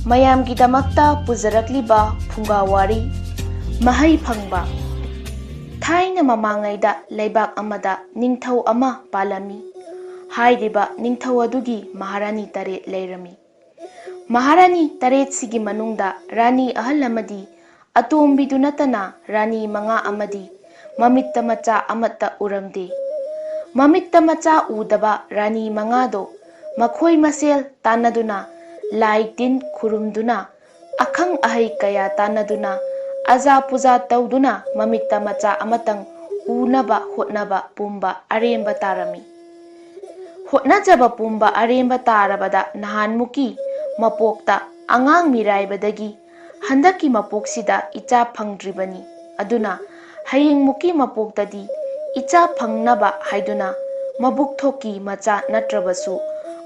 ꯃꯌꯥꯝꯒꯤꯗꯃꯛꯇ ꯄꯨꯖꯔꯛꯂꯤꯕ ꯐꯨꯡꯒꯥ ꯋꯥꯔꯤ ꯃꯍꯩ ꯐꯪꯕ ꯊꯥꯏꯅ ꯃꯃꯥꯡꯉꯩꯗ ꯂꯩꯕꯥꯛ ꯑꯃꯗ ꯅꯤꯡꯊꯧ ꯑꯃ ꯄꯥꯜꯂꯝꯃꯤ꯫ ꯍꯥꯏꯔꯤꯕ ꯅꯤꯡꯊꯧ ꯑꯗꯨꯒꯤ ꯃꯍꯥꯔꯥꯅꯤ 8 ꯂꯩꯔꯝꯃꯤ꯫ ꯃꯍꯥꯔꯥꯅꯤ 8 ꯃꯅꯨꯡꯗ ꯔꯥꯅꯤ ꯑꯍꯜ ꯑꯃꯗꯤ ꯑꯇꯣꯝꯕꯤꯗꯨ ꯅꯠꯇꯅ ꯔꯥꯅꯤ 5 ꯑꯃꯗꯤ ꯃꯃꯤꯠꯇ ꯃꯆꯥ ꯑꯃꯠꯇ ꯎꯔꯝꯗꯦ꯫ ꯃꯃꯤꯠꯇ ꯃꯆꯥ ꯎꯗꯕ ꯔꯥꯅꯤ 5ꯗꯣ ꯃꯈꯣꯏ ꯃꯁꯦꯜ ꯇꯥꯟꯅꯗꯨꯅ ꯂꯥꯏ ꯇꯤꯟ ꯈꯨꯔꯨꯝꯗꯨꯅ ꯑꯈꯪ ꯑꯍꯩ ꯀꯌꯥ ꯇꯥꯟꯅꯗꯨꯅ ꯑꯖꯥ ꯄꯨꯖꯥ ꯇꯧꯗꯨꯅ ꯃꯃꯤꯠꯇ ꯃꯆꯥ ꯑꯃꯇꯪ ꯎꯅꯕ ꯍꯣꯠꯅꯕ ꯄꯨꯝꯕ ꯑꯔꯦꯝꯕ ꯇꯥꯔꯝꯃꯤ꯫ ꯍꯣꯠꯅꯖꯕ ꯄꯨꯝꯕ ꯑꯔꯦꯝꯕ ꯇꯥꯔꯕꯗ ꯅꯍꯥꯟꯃꯨꯛꯀꯤ ꯃꯄꯣꯛꯇ ꯑꯉꯥꯡ ꯃꯤꯔꯥꯏꯕꯗꯒꯤ ꯍꯟꯗꯛꯀꯤ ꯃꯄꯣꯛꯁꯤꯗ ꯏꯆꯥ ꯐꯪꯗ꯭ꯔꯤꯕꯅꯤ꯫ ꯑꯗꯨꯅ ꯍꯌꯦꯡꯃꯨꯛꯀꯤ ꯃꯄꯣꯛꯇꯗꯤ ꯏꯆꯥ ꯐꯪꯅꯕ ꯍꯥꯏꯗꯨꯅ ꯃꯕꯨꯛ ꯊꯣꯛꯀꯤ ꯃꯆꯥ ꯅꯠꯇ꯭ꯔꯕꯁꯨ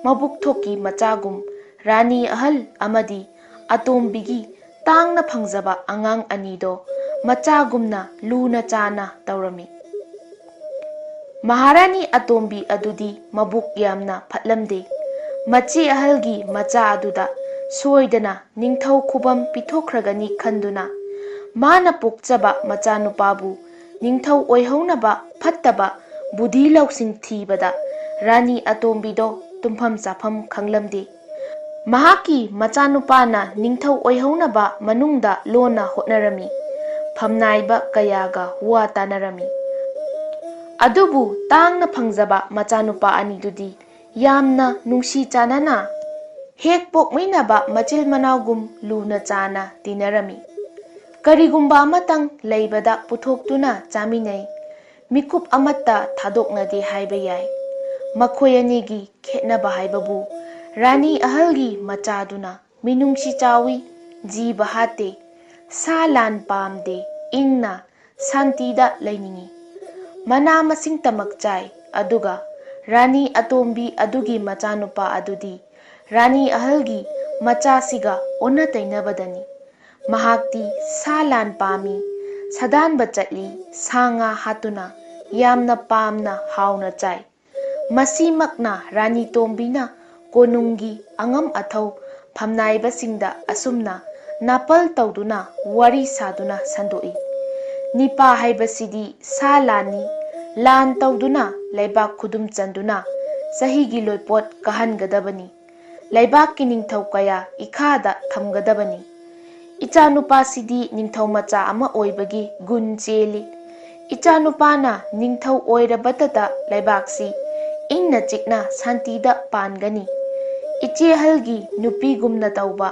ꯃꯕꯨꯛ ꯊꯣꯛꯀꯤ ꯃꯆꯥꯒꯨꯝ ꯔꯥꯅꯤ ꯑꯍꯜ ꯑꯃꯗꯤ ꯑꯇꯣꯝꯕꯤꯒꯤ ꯇꯥꯡꯅ ꯐꯪꯖꯕ ꯑꯉꯥꯡ ꯑꯅꯤꯗꯣ ꯃꯆꯥꯒꯨꯝꯅ ꯂꯨꯅ ꯆꯥꯅ ꯇꯧꯔꯝꯃꯤ꯫ ꯃꯍꯥꯔꯥꯅꯤ ꯑꯇꯣꯝꯕꯤ ꯑꯗꯨꯗꯤ ꯃꯕꯨꯛ ꯌꯥꯝꯅ ꯐꯠꯂꯝꯗꯦ꯫ ꯃꯆꯦ ꯑꯍꯜꯒꯤ ꯃꯆꯥ ꯑꯗꯨꯗ ꯁꯣꯏꯗꯅ ꯅꯤꯡꯊꯧ ꯈꯨꯕꯝ ꯄꯤꯊꯣꯛꯈ꯭ꯔꯒꯅꯤ ꯈꯟꯗꯨꯅ ꯃꯥꯅ ꯄꯣꯛꯆꯕ ꯃꯆꯥꯅꯨꯄꯥꯕꯨ ꯅꯤꯡꯊꯧ ꯑꯣꯏꯍꯧꯅꯕ ꯐꯠꯇꯕ ꯕꯨꯙꯤ ꯂꯧꯁꯤꯡ ꯊꯤꯕꯗ ꯔꯥꯅꯤ ꯑꯇꯣꯝꯕꯤꯗꯣ ꯇꯨꯝꯐꯝ ꯆꯥꯐꯝ ꯈꯪꯂꯝꯗꯦ꯫ ꯃꯍꯥꯛꯀꯤ ꯃꯆꯥꯅꯨꯄꯥꯅ ꯅꯤꯡꯊꯧ ꯑꯣꯏꯍꯧꯅꯕ ꯃꯅꯨꯡꯗ ꯂꯣꯟꯅ ꯍꯣꯠꯅꯔꯝꯃꯤ꯫ ꯐꯝꯅꯥꯏꯕ ꯀꯌꯥꯒ ꯋꯥ ꯇꯥꯅꯔꯝꯃꯤ꯫ ꯑꯗꯨꯕꯨ ꯇꯥꯡꯅ ꯐꯪꯖꯕ ꯃꯆꯥꯅꯨꯄꯥ ꯑꯅꯤꯗꯨꯗꯤ ꯌꯥꯝꯅ ꯅꯨꯡꯁꯤ ꯆꯥꯟꯅꯅ ꯍꯦꯛ ꯄꯣꯛꯃꯤꯟꯅꯕ ꯃꯆꯤꯜ ꯃꯅꯥꯎꯒꯨꯝ ꯂꯨꯅ ꯆꯥꯅ ꯇꯤꯟꯅꯔꯝꯃꯤ꯫ ꯀꯔꯤꯒꯨꯝꯕ ꯑꯃꯇꯪ ꯂꯩꯕꯗ ꯄꯨꯊꯣꯛꯇꯨꯅ ꯆꯥꯃꯤꯟꯅꯩ꯫ ꯃꯤꯀꯨꯞ ꯑꯃꯠꯇ ꯊꯥꯗꯣꯛꯅꯗꯦ ꯍꯥꯏꯕ ꯌꯥꯏ꯫ ꯃꯈꯣꯏ ꯑꯅꯤꯒꯤ ꯈꯦꯠꯅꯕ ꯍꯥꯏꯕꯕꯨ ꯔꯥꯅꯤ ꯑꯍꯜꯒꯤ ꯃꯆꯥꯗꯨꯅ ꯃꯤꯅꯨꯡꯁꯤ ꯆꯥꯎꯏ, ꯖꯤꯕ ꯍꯥꯠꯇꯦ, ꯁꯥ ꯂꯥꯟ ꯄꯥꯝꯗꯦ, ꯏꯪꯅ ꯁꯥꯟꯇꯤꯗ ꯂꯩꯅꯤꯡꯏ, ꯃꯅꯥ ꯃꯁꯤꯡꯇꯃꯛ ꯆꯥꯏ꯫ ꯑꯗꯨꯒ ꯔꯥꯅꯤ ꯑꯇꯣꯝꯕꯤ ꯑꯗꯨꯒꯤ ꯃꯆꯥꯅꯨꯄꯥ ꯑꯗꯨꯗꯤ ꯔꯥꯅꯤ ꯑꯍꯜꯒꯤ ꯃꯆꯥꯁꯤꯒ ꯑꯣꯟꯅ ꯇꯩꯅꯕꯗꯅꯤ꯫ ꯃꯍꯥꯛꯇꯤ ꯁꯥ ꯂꯥꯟ ꯄꯥꯝꯃꯤ, ꯁꯥꯗꯥꯟꯕ ꯆꯠꯂꯤ, ꯁꯥ ꯉꯥ ꯍꯥꯠꯇꯨꯅ ꯌꯥꯝꯅ ꯄꯥꯝꯅ ꯍꯥꯎꯅ ꯆꯥꯏ꯫ ꯃꯁꯤꯃꯛꯅ ꯔꯥꯅꯤ ꯇꯣꯝꯕꯤꯅ ꯀꯣꯅꯨꯡꯒꯤ ꯑꯉꯝ ꯑꯊꯧ ꯐꯝꯅꯥꯏꯕꯁꯤꯡꯗ ꯑꯁꯨꯝꯅ ꯅꯥꯄꯜ ꯇꯧꯗꯨꯅ ꯋꯥꯔꯤ ꯁꯥꯗꯨꯅ ꯁꯟꯗꯣꯛꯏ꯫ ꯅꯤꯄꯥ ꯍꯥꯏꯕꯁꯤꯗꯤ ꯁꯥ ꯂꯥꯟꯅꯤ, ꯂꯥꯟ ꯇꯧꯗꯨꯅ ꯂꯩꯕꯥꯛ ꯈꯨꯗꯨꯝ ꯆꯟꯗꯨꯅ ꯆꯍꯤꯒꯤ ꯂꯣꯏꯄꯣꯠ ꯀꯥꯍꯟꯒꯗꯕꯅꯤ, ꯂꯩꯕꯥꯛꯀꯤ ꯅꯤꯡꯊꯧ ꯀꯌꯥ ꯏꯈꯥꯗ ꯊꯝꯒꯗꯕꯅꯤ꯫ ꯏꯆꯥꯅꯨꯄꯥꯁꯤꯗꯤ ꯅꯤꯡꯊꯧ ꯃꯆꯥ ꯑꯃ ꯑꯣꯏꯕꯒꯤ ꯒꯨꯟ ꯆꯦꯜꯂꯤ꯫ ꯏꯆꯥꯅꯨꯄꯥꯅ ꯅꯤꯡꯊꯧ ꯑꯣꯏꯔꯕꯇꯗ ꯂꯩꯕꯥꯛꯁꯤ ꯏꯪꯅ ꯆꯤꯛꯅ ꯁꯥꯟꯇꯤꯗ ꯄꯥꯟꯒꯅꯤ꯫ ꯏꯆꯦꯍꯜꯒꯤ ꯅꯨꯄꯤꯒꯨꯝꯅ ꯇꯧꯕ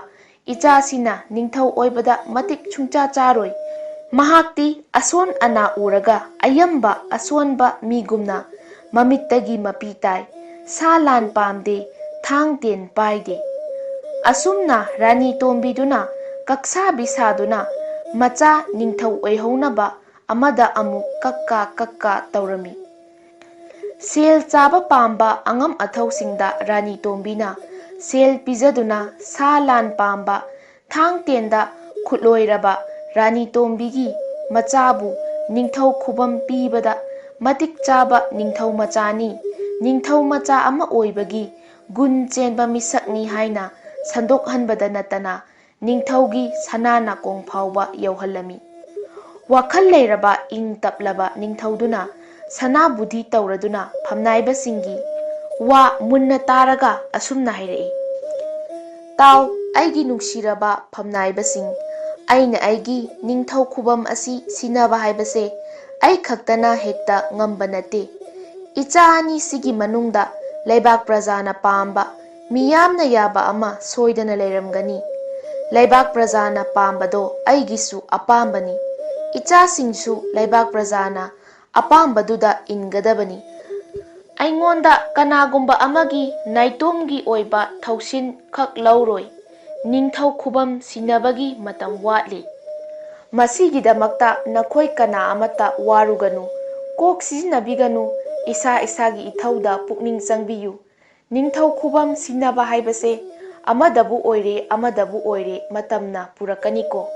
ꯏꯆꯥꯁꯤꯅ ꯅꯤꯡꯊꯧ ꯑꯣꯏꯕꯗ ꯃꯇꯤꯛ ꯁꯨꯡꯆꯥ ꯆꯥꯔꯣꯏ꯫ ꯃꯍꯥꯛꯇꯤ ꯑꯁꯣꯟ ꯑꯅꯥ ꯎꯔꯒ ꯑꯌꯝꯕ ꯑꯁꯣꯟꯕ ꯃꯤꯒꯨꯝꯅ ꯃꯃꯤꯠꯇꯒꯤ ꯃꯄꯤ ꯇꯥꯏ, ꯁꯥ ꯂꯥꯟ ꯄꯥꯝꯗꯦ, ꯊꯥꯡ ꯇꯦꯟ ꯄꯥꯏꯗꯦ꯫ ꯑꯁꯨꯝꯅ ꯔꯥꯅꯤ ꯇꯣꯝꯕꯤꯗꯨꯅ ꯀꯛꯁꯥꯕꯤ ꯁꯥꯗꯨꯅ ꯃꯆꯥ ꯅꯤꯡꯊꯧ ꯑꯣꯏꯍꯧꯅꯕ ꯑꯃꯗ ꯑꯃꯨꯛ ꯀꯛꯀꯥ ꯀꯛꯀꯥ ꯇꯧꯔꯝꯃꯤ꯫ ꯁꯦꯜ ꯆꯥꯕ ꯄꯥꯝꯕ ꯑꯉꯝ ꯑꯊꯧꯁꯤꯡꯗ ꯔꯥꯅꯤ ꯇꯣꯝꯕꯤꯅ ꯁꯦꯜ ꯄꯤꯖꯗꯨꯅ ꯁꯥ ꯂꯥꯟ ꯄꯥꯝꯕ ꯊꯥꯡ ꯇꯦꯟꯗ ꯈꯨꯠꯂꯣꯏꯔꯕ ꯔꯥꯅꯤ ꯇꯣꯝꯕꯤꯒꯤ ꯃꯆꯥꯕꯨ ꯅꯤꯡꯊꯧ ꯈꯨꯕꯝ ꯄꯤꯕꯗ ꯃꯇꯤꯛ ꯆꯥꯕ ꯅꯤꯡꯊꯧ ꯃꯆꯥꯅꯤ, ꯅꯤꯡꯊꯧ ꯃꯆꯥ ꯑꯃ ꯑꯣꯏꯕꯒꯤ ꯒꯨꯟ ꯆꯦꯟꯕ ꯃꯤꯁꯛꯅꯤ ꯍꯥꯏꯅ ꯁꯟꯗꯣꯛꯍꯟꯕꯗ ꯅꯠꯇꯅ ꯅꯤꯡꯊꯧꯒꯤ ꯁꯅꯥ ꯅꯥꯀꯣꯡ ꯐꯥꯎꯕ ꯌꯧꯍꯜꯂꯝꯃꯤ꯫ ꯋꯥꯈꯜ ꯂꯩꯔꯕ ꯏꯪ ꯇꯞꯂꯕ ꯅꯤꯡꯊꯧꯗꯨꯅ ꯁꯅꯥ ꯕꯨꯙꯤ ꯇꯧꯔꯗꯨꯅ ꯐꯝꯅꯥꯏꯕꯁꯤꯡꯒꯤ ꯋꯥ ꯃꯨꯟꯅ ꯇꯥꯔꯒ ꯑꯁꯨꯝꯅ ꯍꯥꯏꯔꯛꯏ: ꯇꯥꯎ, ꯑꯩꯒꯤ ꯅꯨꯡꯁꯤꯔꯕ ꯐꯝꯅꯥꯏꯕꯁꯤꯡ, ꯑꯩꯅ ꯑꯩꯒꯤ ꯅꯤꯡꯊꯧ ꯈꯨꯕꯝ ꯑꯁꯤ ꯁꯤꯟꯅꯕ ꯍꯥꯏꯕꯁꯦ ꯑꯩ ꯈꯛꯇꯅ ꯍꯦꯛꯇ ꯉꯝꯕ ꯅꯠꯇꯦ꯫ ꯏꯆꯥ ꯑꯅꯤꯁꯤꯒꯤ ꯃꯅꯨꯡꯗ ꯂꯩꯕꯥꯛ ꯄ꯭ꯔꯖꯥꯅ ꯄꯥꯝꯕ, ꯃꯤꯌꯥꯝꯅ ꯌꯥꯕ ꯑꯃ ꯁꯣꯏꯗꯅ ꯂꯩꯔꯝꯒꯅꯤ꯫ ꯂꯩꯕꯥꯛ ꯄ꯭ꯔꯖꯥꯅ ꯄꯥꯝꯕꯗꯣ ꯑꯩꯒꯤꯁꯨ ꯑꯄꯥꯝꯕꯅꯤ꯫ ꯏꯆꯥꯁꯤꯡꯁꯨ ꯂꯩꯕꯥꯛ ꯄ꯭ꯔꯖꯥꯅ ꯑꯄꯥꯝꯕꯗꯨꯗ ꯏꯟꯒꯗꯕꯅꯤ꯫ ꯑꯩꯉꯣꯟꯗ ꯀꯅꯥꯒꯨꯝꯕ ꯑꯃꯒꯤ ꯅꯥꯏꯇꯣꯝꯒꯤ ꯑꯣꯏꯕ ꯊꯧꯁꯤꯟ ꯈꯛ ꯂꯧꯔꯣꯏ꯫ ꯅꯤꯡꯊꯧ ꯈꯨꯕꯝ ꯁꯤꯟꯅꯕꯒꯤ ꯃꯇꯝ ꯋꯥꯠꯂꯤ꯫ ꯃꯁꯤꯒꯤꯗꯃꯛꯇ ꯅꯈꯣꯏ ꯀꯅꯥ ꯑꯃꯠꯇ ꯋꯥꯔꯨꯒꯅꯨ, ꯀꯣꯛ ꯁꯤꯖꯤꯟꯅꯕꯤꯒꯅꯨ, ꯏꯁꯥ ꯏꯁꯥꯒꯤ ꯏꯊꯧꯗ ꯄꯨꯛꯅꯤꯡ ꯆꯪꯕꯤꯌꯨ꯫ ꯅꯤꯡꯊꯧ ꯈꯨꯕꯝ ꯁꯤꯟꯅꯕ ꯍꯥꯏꯕꯁꯦ ꯑꯃꯗꯕꯨ ꯑꯣꯏꯔꯦ ꯑꯃꯗꯕꯨ ꯑꯣꯏꯔꯦ ꯃꯇꯝꯅ ꯄꯨꯔꯛꯀꯅꯤꯀꯣ꯫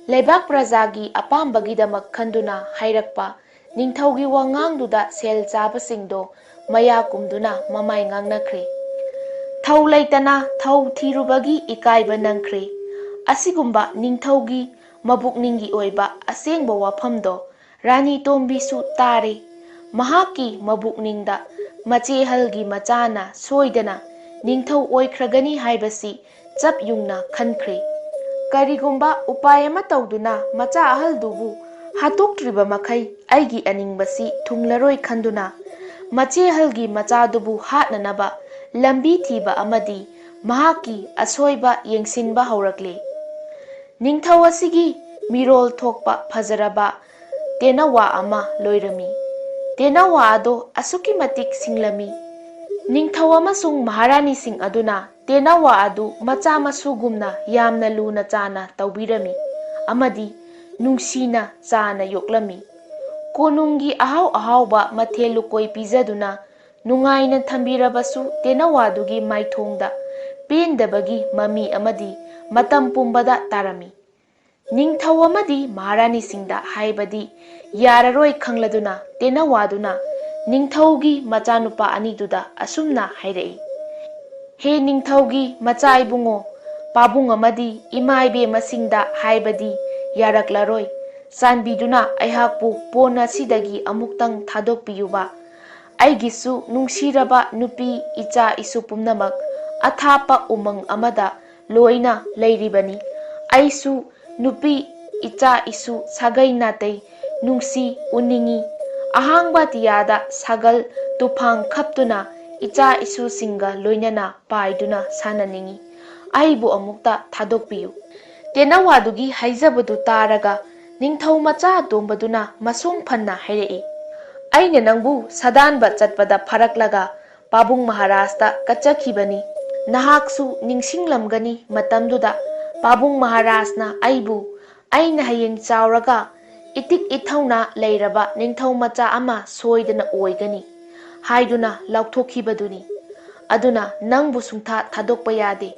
ꯂꯩꯕꯥꯛ ꯄ꯭ꯔꯖꯥꯒꯤ ꯑꯄꯥꯝꯕꯒꯤꯗꯃꯛ ꯈꯟꯗꯨꯅ ꯍꯥꯏꯔꯛꯄ ꯅꯤꯡꯊꯧꯒꯤ ꯋꯥꯉꯥꯡꯗꯨꯗ ꯁꯦꯜ ꯆꯥꯕꯁꯤꯡꯗꯣ ꯃꯌꯥ ꯀꯨꯝꯗꯨꯅ ꯃꯃꯥꯏ ꯉꯥꯡꯅꯈ꯭ꯔꯦ꯫ ꯊꯧ ꯂꯩꯇꯅ ꯊꯧ ꯊꯤꯔꯨꯕꯒꯤ ꯏꯀꯥꯏꯕ ꯅꯪꯈ꯭ꯔꯦ꯫ ꯑꯁꯤꯒꯨꯝꯕ ꯅꯤꯡꯊꯧꯒꯤ ꯃꯕꯨꯛꯅꯤꯡꯒꯤ ꯑꯣꯏꯕ ꯑꯁꯦꯡꯕ ꯋꯥꯐꯝꯗꯣ ꯔꯥꯅꯤ ꯇꯣꯝꯕꯤꯁꯨ ꯇꯥꯔꯦ꯫ ꯃꯍꯥꯛꯀꯤ ꯃꯕꯨꯛꯅꯤꯡꯗ ꯃꯆꯦꯍꯜꯒꯤ ꯃꯆꯥꯅ ꯁꯣꯏꯗꯅ ꯅꯤꯡꯊꯧ ꯑꯣꯏꯈ꯭ꯔꯒꯅꯤ ꯍꯥꯏꯕꯁꯤ ꯆꯞ ꯌꯨꯡꯅ ꯈꯟꯈ꯭ꯔꯦ꯫ ꯀꯔꯤꯒꯨꯝꯕ ꯎꯄꯥꯏ ꯑꯃ ꯇꯧꯗꯨꯅ ꯃꯆꯥ ꯑꯍꯜꯗꯨꯕꯨ ꯍꯥꯠꯇꯣꯛꯇ꯭ꯔꯤꯕ ꯃꯈꯩ ꯑꯩꯒꯤ ꯑꯅꯤꯡꯕꯁꯤ ꯊꯨꯡꯂꯔꯣꯏ ꯈꯟꯗꯨꯅ ꯃꯆꯦꯍꯜꯒꯤ ꯃꯆꯥꯗꯨꯕꯨ ꯍꯥꯠꯅꯅꯕ ꯂꯝꯕꯤ ꯊꯤꯕ ꯑꯃꯗꯤ ꯃꯍꯥꯛꯀꯤ ꯑꯁꯣꯏꯕ ꯌꯦꯡꯁꯤꯟꯕ ꯍꯧꯔꯛꯂꯦ꯫ ꯅꯤꯡꯊꯧ ꯑꯁꯤꯒꯤ ꯃꯤꯔꯣꯜ ꯊꯣꯛꯄ ꯐꯖꯔꯕ ꯇꯦꯅꯋꯥ ꯑꯃ ꯂꯣꯏꯔꯝꯃꯤ꯫ ꯇꯦꯅꯋꯥ ꯑꯗꯣ ꯑꯁꯨꯛꯀꯤ ꯃꯇꯤꯛ ꯁꯤꯡꯂꯝꯃꯤ꯫ ꯅꯤꯡꯊꯧ ꯑꯃꯁꯨꯡ ꯃꯍꯥꯔꯥꯅꯤꯁꯤꯡ ꯑꯗꯨꯅ ꯇꯦꯅꯋꯥ ꯑꯗꯨ ꯃꯆꯥ ꯃꯁꯨꯒꯨꯝꯅ ꯌꯥꯝꯅ ꯂꯨꯅ ꯆꯥꯅ ꯇꯧꯕꯤꯔꯝꯃꯤ ꯑꯃꯗꯤ ꯅꯨꯡꯁꯤꯅ ꯆꯥꯅ ꯌꯣꯛꯂꯝꯃꯤ꯫ ꯀꯣꯅꯨꯡꯒꯤ ꯑꯍꯥꯎ ꯑꯍꯥꯎꯕ ꯃꯊꯦꯜ ꯂꯨꯀꯣꯏ ꯄꯤꯖꯗꯨꯅ ꯅꯨꯡꯉꯥꯏꯅ ꯊꯝꯕꯤꯔꯕꯁꯨ ꯇꯦꯅꯋꯥꯗꯨꯒꯤ ꯃꯥꯏꯊꯣꯡꯗ ꯄꯦꯟꯗꯕꯒꯤ ꯃꯃꯤ ꯑꯃꯗꯤ ꯃꯇꯝ ꯄꯨꯝꯕꯗ ꯇꯥꯔꯝꯃꯤ꯫ ꯅꯤꯡꯊꯧ ꯑꯃꯗꯤ ꯃꯍꯥꯔꯥꯅꯤꯁꯤꯡꯗ ꯍꯥꯏꯕꯗꯤ ꯌꯥꯔꯔꯣꯏ ꯈꯪꯂꯗꯨꯅ ꯇꯦꯅꯋꯥꯗꯨꯅ ꯅꯤꯡꯊꯧꯒꯤ ꯃꯆꯥꯅꯨꯄꯥ ꯑꯅꯤꯗꯨꯗ ꯑꯁꯨꯝꯅ ꯍꯥꯏꯔꯛꯏ꯫ ꯍꯦ ꯅꯤꯡꯊꯧꯒꯤ ꯃꯆꯥ ꯏꯕꯨꯡꯉꯣ, ꯄꯥꯕꯨꯡ ꯑꯃꯗꯤ ꯏꯃꯥ ꯏꯕꯦꯝꯃꯁꯤꯡꯗ ꯍꯥꯏꯕꯗꯤ ꯌꯥꯔꯛꯂꯔꯣꯏ꯫ ꯆꯥꯟꯕꯤꯗꯨꯅ ꯑꯩꯍꯥꯛꯄꯨ ꯄꯣꯟ ꯑꯁꯤꯗꯒꯤ ꯑꯃꯨꯛꯇꯪ ꯊꯥꯗꯣꯛꯄꯤꯌꯨꯕ꯫ ꯑꯩꯒꯤꯁꯨ ꯅꯨꯡꯁꯤꯔꯕ ꯅꯨꯄꯤ ꯏꯆꯥ ꯏꯁꯨ ꯄꯨꯝꯅꯃꯛ ꯑꯊꯥꯞꯄ ꯎꯃꯪ ꯑꯃꯗ ꯂꯣꯏꯅ ꯂꯩꯔꯤꯕꯅꯤ꯫ ꯑꯩꯁꯨ ꯅꯨꯄꯤ ꯏꯆꯥ ꯏꯁꯨ ꯁꯥꯒꯩ ꯅꯥꯇꯩ ꯅꯨꯡꯁꯤ ꯎꯅꯤꯡꯏ꯫ ꯑꯍꯥꯡꯕ ꯑꯇꯤꯌꯥꯗ ꯁꯥꯒꯜ ꯇꯨꯐꯥꯡ ꯈꯞꯇꯨꯅ ꯏꯆꯥ ꯏꯁꯨꯁꯤꯡꯒ ꯂꯣꯏꯅꯅ ꯄꯥꯏꯗꯨꯅ ꯁꯥꯟꯅꯅꯤꯡꯏ꯫ ꯑꯩꯕꯨ ꯑꯃꯨꯛꯇ ꯊꯥꯗꯣꯛꯄꯤꯌꯨ꯫ ꯇꯦꯅꯋꯥꯗꯨꯒꯤ ꯍꯥꯏꯖꯕꯗꯨ ꯇꯥꯔꯒ ꯅꯤꯡꯊꯧ ꯃꯆꯥ ꯑꯇꯣꯝꯕꯗꯨꯅ ꯃꯁꯨꯡ ꯐꯟꯅ ꯍꯥꯏꯔꯛꯏ꯫ ꯑꯩꯅ ꯅꯪꯕꯨ ꯁꯥꯗꯥꯟꯕ ꯆꯠꯄꯗ ꯐꯥꯔꯛꯂꯒ ꯄꯥꯕꯨꯡ ꯃꯍꯥꯔꯥꯖꯇ ꯀꯠꯆꯈꯤꯕꯅꯤ꯫ ꯅꯍꯥꯛꯁꯨ ꯅꯤꯡꯁꯤꯡꯂꯝꯒꯅꯤ ꯃꯇꯝꯗꯨꯗ ꯄꯥꯕꯨꯡ ꯃꯍꯥꯔꯥꯖꯅ ꯑꯩꯕꯨ ꯑꯩꯅ ꯍꯌꯦꯡ ꯆꯥꯎꯔꯒ ꯏꯇꯤꯛ ꯏꯊꯧꯅꯥ ꯂꯩꯔꯕ ꯅꯤꯡꯊꯧ ꯃꯆꯥ ꯑꯃ ꯁꯣꯏꯗꯅ ꯑꯣꯏꯒꯅꯤ ꯍꯥꯏꯗꯨꯅ ꯂꯥꯎꯊꯣꯛꯈꯤꯕꯗꯨꯅꯤ꯫ ꯑꯗꯨꯅ ꯅꯪꯕꯨ ꯁꯨꯡꯊꯥ ꯊꯥꯗꯣꯛꯄ ꯌꯥꯗꯦ꯫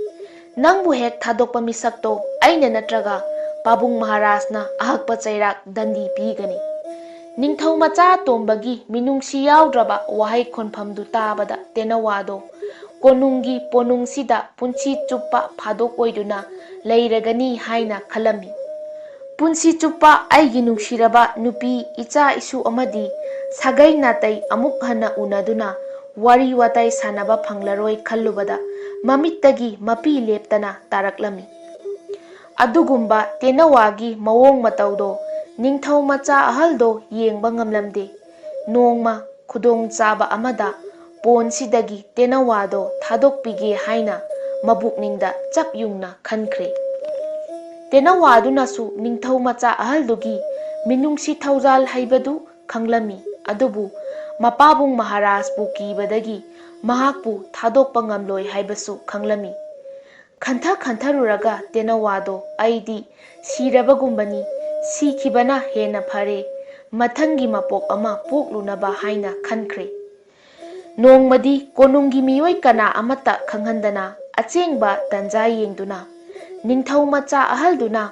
ꯅꯪꯕꯨ ꯍꯦꯛ ꯊꯥꯗꯣꯛꯄ ꯃꯤꯁꯛꯇꯣ ꯑꯩꯅ ꯅꯠꯇ꯭ꯔꯒ ꯄꯥꯕꯨꯡ ꯃꯍꯥꯔꯥꯖꯅ ꯑꯍꯛꯄ ꯆꯩꯔꯥꯛ ꯗꯟꯗꯤ ꯄꯤꯒꯅꯤ꯫ ꯅꯤꯡꯊꯧ ꯃꯆꯥ ꯑꯇꯣꯝꯕꯒꯤ ꯃꯤꯅꯨꯡꯁꯤ ꯌꯥꯎꯗ꯭ꯔꯕ ꯋꯥꯍꯩ ꯈꯣꯟꯐꯝꯗꯨ ꯇꯥꯕꯗ ꯇꯦꯅꯋꯥꯗꯣ ꯀꯣꯅꯨꯡꯒꯤ ꯄꯣꯅꯨꯡꯁꯤꯗ ꯄꯨꯟꯁꯤ ꯆꯨꯞꯄ ꯐꯥꯗꯣꯛꯑꯣꯏꯗꯨꯅ ꯂꯩꯔꯒꯅꯤ ꯍꯥꯏꯅ ꯈꯜꯂꯝꯃꯤ꯫ ꯄꯨꯟꯁꯤ ꯆꯨꯞꯄ ꯑꯩꯒꯤ ꯅꯨꯡꯁꯤꯔꯕ ꯅꯨꯄꯤ ꯏꯆꯥ ꯏꯁꯨ ꯑꯃꯗꯤ ꯁꯥꯒꯩ ꯅꯥꯇꯩ ꯑꯃꯨꯛ ꯍꯟꯅ ꯎꯅꯗꯨꯅ ꯋꯥꯔꯤ ꯋꯥꯇꯥꯏ ꯁꯥꯟꯅꯕ ꯐꯪꯂꯔꯣꯏ ꯈꯜꯂꯨꯕꯗ ꯃꯃꯤꯠꯇꯒꯤ ꯃꯄꯤ ꯂꯦꯞꯇꯅ ꯇꯥꯔꯛꯂꯝꯃꯤ꯫ ꯑꯗꯨꯒꯨꯝꯕ ꯇꯦꯅꯋꯥꯒꯤ ꯃꯑꯣꯡ ꯃꯇꯧꯗꯣ ꯅꯤꯡꯊꯧ ꯃꯆꯥ ꯑꯍꯜꯗꯣ ꯌꯦꯡꯕ ꯉꯝꯂꯝꯗꯦ꯫ ꯅꯣꯡꯃ ꯈꯨꯗꯣꯡꯆꯥꯕ ꯑꯃꯗ ꯄꯣꯟꯁꯤꯗꯒꯤ ꯇꯦꯅꯋꯥꯗꯣ ꯊꯥꯗꯣꯛꯄꯤꯒꯦ ꯍꯥꯏꯅ ꯃꯕꯨꯛꯅꯤꯡꯗ ꯆꯞ ꯌꯨꯡꯅ ꯈꯟꯈ꯭ꯔꯦ꯫ ꯇꯦꯅꯋꯥꯗꯨꯅꯁꯨ ꯅꯤꯡꯊꯧ ꯃꯆꯥ ꯑꯍꯜꯗꯨꯒꯤ ꯃꯤꯅꯨꯡꯁꯤ ꯊꯧꯖꯥꯜ ꯍꯩꯕꯗꯨ ꯈꯪꯂꯝꯃꯤ꯫ ꯑꯗꯨꯕꯨ ꯃꯄꯥꯕꯨꯡ ꯃꯍꯥꯔꯥꯖꯄꯨ ꯀꯤꯕꯗꯒꯤ ꯃꯍꯥꯛꯄꯨ ꯊꯥꯗꯣꯛꯄ ꯉꯝꯂꯣꯏ ꯍꯥꯏꯕꯁꯨ ꯈꯪꯂꯝꯃꯤ꯫ ꯈꯟꯊꯔꯨꯔꯒ ꯇꯦꯅꯋꯥꯗꯣ ꯑꯩꯗꯤ ꯁꯤꯔꯕꯒꯨꯝꯕꯅꯤ, ꯁꯤꯈꯤꯕꯅ ꯍꯦꯟꯅ ꯐꯔꯦ, ꯃꯊꯪꯒꯤ ꯃꯄꯣꯛ ꯑꯃ ꯄꯣꯛꯂꯨꯅꯕ ꯍꯥꯏꯅ ꯈꯟꯈ꯭ꯔꯦ꯫ ꯅꯣꯡꯃꯗꯤ ꯀꯣꯅꯨꯡꯒꯤ ꯃꯤꯑꯣꯏ ꯀꯅꯥ ꯑꯃꯠꯇ ꯈꯪꯍꯟꯗꯅ ꯑꯆꯦꯡꯕ ꯇꯟꯖꯥ ꯌꯦꯡꯗꯨꯅ ꯅꯤꯡꯊꯧ ꯃꯆꯥ ꯑꯍꯜꯗꯨꯅ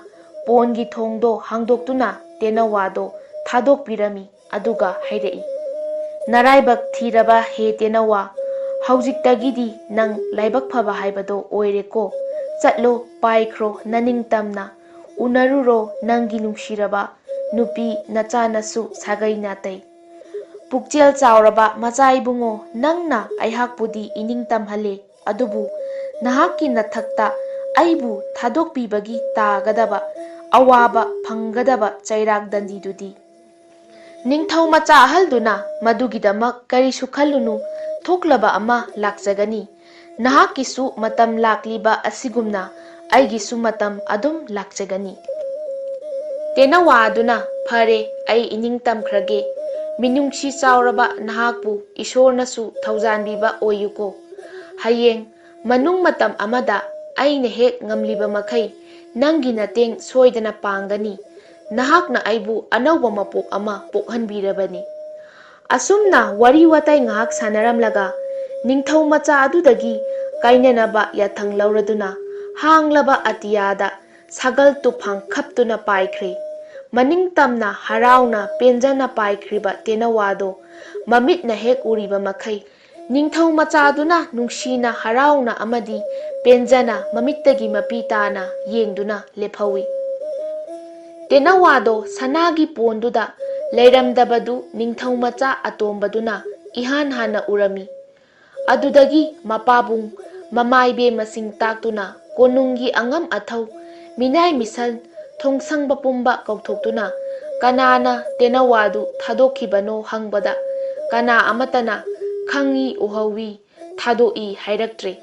ꯄꯣꯟꯒꯤ ꯊꯣꯡꯗꯣ ꯍꯥꯡꯗꯣꯛꯇꯨꯅ ꯇꯦꯅꯋꯥꯗꯣ ꯊꯥꯗꯣꯛꯄꯤꯔꯝꯃꯤ꯫ ꯑꯗꯨꯒ ꯍꯥꯏꯔꯛꯏ, ꯅꯔꯥꯏꯕꯛ ꯊꯤꯔꯕ ꯍꯦ ꯇꯦꯅꯋꯥ, ꯍꯧꯖꯤꯛꯇꯒꯤꯗꯤ ꯅꯪ ꯂꯥꯏꯕꯛ ꯐꯕ ꯍꯥꯏꯕꯗꯣ ꯑꯣꯏꯔꯦꯀꯣ꯫ ꯆꯠꯂꯣ, ꯄꯥꯏꯈ꯭ꯔꯣ ꯅꯅꯤꯡꯇꯝꯅ, ꯎꯅꯔꯨꯔꯣ ꯅꯪꯒꯤ ꯅꯨꯡꯁꯤꯔꯕ ꯅꯨꯄꯤ ꯅꯆꯥꯅꯁꯨ ꯁꯥꯒꯩ ꯅꯥꯇꯩ꯫ ꯄꯨꯛꯆꯦꯜ ꯆꯥꯎꯔꯕ ꯃꯆꯥ ꯏꯕꯨꯡꯉꯣ, ꯅꯪꯅ ꯑꯩꯍꯥꯛꯄꯨꯗꯤ ꯏꯅꯤꯡꯇꯝꯍꯜꯂꯦ, ꯑꯗꯨꯕꯨ ꯅꯍꯥꯛꯀꯤ ꯅꯊꯛꯇ ꯑꯩꯕꯨ ꯊꯥꯗꯣꯛꯄꯤꯕꯒꯤ ꯇꯥꯒꯗꯕ ꯑꯋꯥꯕ ꯐꯪꯒꯗꯕ ꯆꯩꯔꯥꯛ ꯗꯟꯗꯤꯗꯨꯗꯤ ꯅꯤꯡꯊꯧ ꯃꯆꯥ ꯑꯍꯜꯗꯨꯅ ꯃꯗꯨꯒꯤꯗꯃꯛ ꯀꯔꯤꯁꯨ ꯈꯜꯂꯨꯅꯨ, ꯊꯣꯛꯂꯕ ꯑꯃ ꯂꯥꯛꯆꯒꯅꯤ꯫ ꯅꯍꯥꯛꯀꯤꯁꯨ ꯃꯇꯝ ꯂꯥꯛꯂꯤꯕ ꯑꯁꯤꯒꯨꯝꯅ ꯑꯩꯒꯤꯁꯨ ꯃꯇꯝ ꯑꯗꯨꯝ ꯂꯥꯛꯆꯒꯅꯤ꯫ ꯇꯦꯅꯋꯥ ꯑꯗꯨꯅ ꯐꯔꯦ, ꯑꯩ ꯏꯅꯤꯡꯇꯝꯈ꯭ꯔꯒꯦ꯫ ꯃꯤꯅꯨꯡꯁꯤ ꯆꯥꯎꯔꯕ ꯅꯍꯥꯛꯄꯨ ꯏꯁꯣꯔꯅꯁꯨ ꯊꯧꯖꯥꯟꯕꯤꯕ ꯑꯣꯏꯌꯨꯀꯣ꯫ ꯍꯌꯦꯡ ꯃꯅꯨꯡ ꯃꯇꯝ ꯑꯃꯗ ꯑꯩꯅ ꯍꯦꯛ ꯉꯝꯂꯤꯕ ꯃꯈꯩ ꯅꯪꯒꯤ ꯃꯇꯦꯡ ꯁꯣꯏꯗꯅ ꯄꯥꯡꯒꯅꯤ꯫ ꯅꯍꯥꯛꯅ ꯑꯩꯕꯨ ꯑꯅꯧꯕ ꯃꯄꯣꯛ ꯑꯃ ꯄꯣꯛꯍꯟꯕꯤꯔꯕꯅꯤ꯫ ꯑꯁꯨꯝꯅ ꯋꯥꯔꯤ ꯋꯥꯇꯥꯏ ꯉꯥꯏꯍꯥꯛ ꯁꯥꯟꯅꯔꯝꯂꯒ ꯅꯤꯡꯊꯧ ꯃꯆꯥ ꯑꯗꯨꯗꯒꯤ ꯀꯥꯏꯅꯅꯕ ꯌꯥꯊꯪ ꯂꯧꯔꯗꯨꯅ ꯍꯥꯡꯂꯕ ꯑꯇꯤꯌꯥꯗ ꯁꯥꯒꯜ ꯇꯨꯐꯥꯡ ꯈꯞꯇꯨꯅ ꯄꯥꯏꯈ꯭ꯔꯦ꯫ ꯃꯅꯤꯡꯇꯝꯅ ꯍꯔꯥꯎꯅ ꯄꯦꯟꯖꯅ ꯄꯥꯏꯈ꯭ꯔꯤꯕ ꯇꯦꯅꯋꯥꯗꯣ ꯃꯃꯤꯠꯅ ꯍꯦꯛ ꯎꯔꯤꯕ ꯃꯈꯩ ꯅꯤꯡꯊꯧ ꯃꯆꯥꯗꯨꯅ ꯅꯨꯡꯁꯤꯅ ꯍꯔꯥꯎꯅ ꯑꯃꯗꯤ ꯄꯦꯟꯖꯅ ꯃꯃꯤꯠꯇꯒꯤ ꯃꯄꯤ ꯇꯥꯅ ꯌꯦꯡꯗꯨꯅ ꯂꯦꯞꯍꯧꯏ꯫ ꯇꯦꯅꯋꯥꯗꯣ ꯁꯅꯥꯒꯤ ꯄꯣꯟꯗꯨꯗ ꯂꯩꯔꯝꯗꯕꯗꯨ ꯅꯤꯡꯊꯧ ꯃꯆꯥ ꯑꯇꯣꯝꯕꯗꯨꯅ ꯏꯍꯥꯟ ꯍꯥꯟꯅ ꯎꯔꯝꯃꯤ꯫ ꯑꯗꯨꯗꯒꯤ ꯃꯄꯥꯕꯨꯡ ꯃꯃꯥꯏꯕꯦꯟꯃꯁꯤꯡ ꯇꯥꯛꯇꯨꯅ ꯀꯣꯅꯨꯡꯒꯤ ꯑꯉꯝ ꯑꯊꯧ ꯃꯤꯅꯥꯏ ꯃꯤꯁꯜ ꯊꯣꯡꯁꯪꯕ ꯄꯨꯝꯕ ꯀꯧꯊꯣꯛꯇꯨꯅ ꯀꯅꯥꯅ ꯇꯦꯅꯋꯥꯗꯨ ꯊꯥꯗꯣꯛꯈꯤꯕꯅꯣ ꯍꯪꯕꯗ ꯀꯅꯥ ꯑꯃꯠꯇꯅ ꯈꯪꯏ ꯎꯍꯧꯏ ꯊꯥꯗꯣꯛꯏ ꯍꯥꯏꯔꯛꯇ꯭ꯔꯦ꯫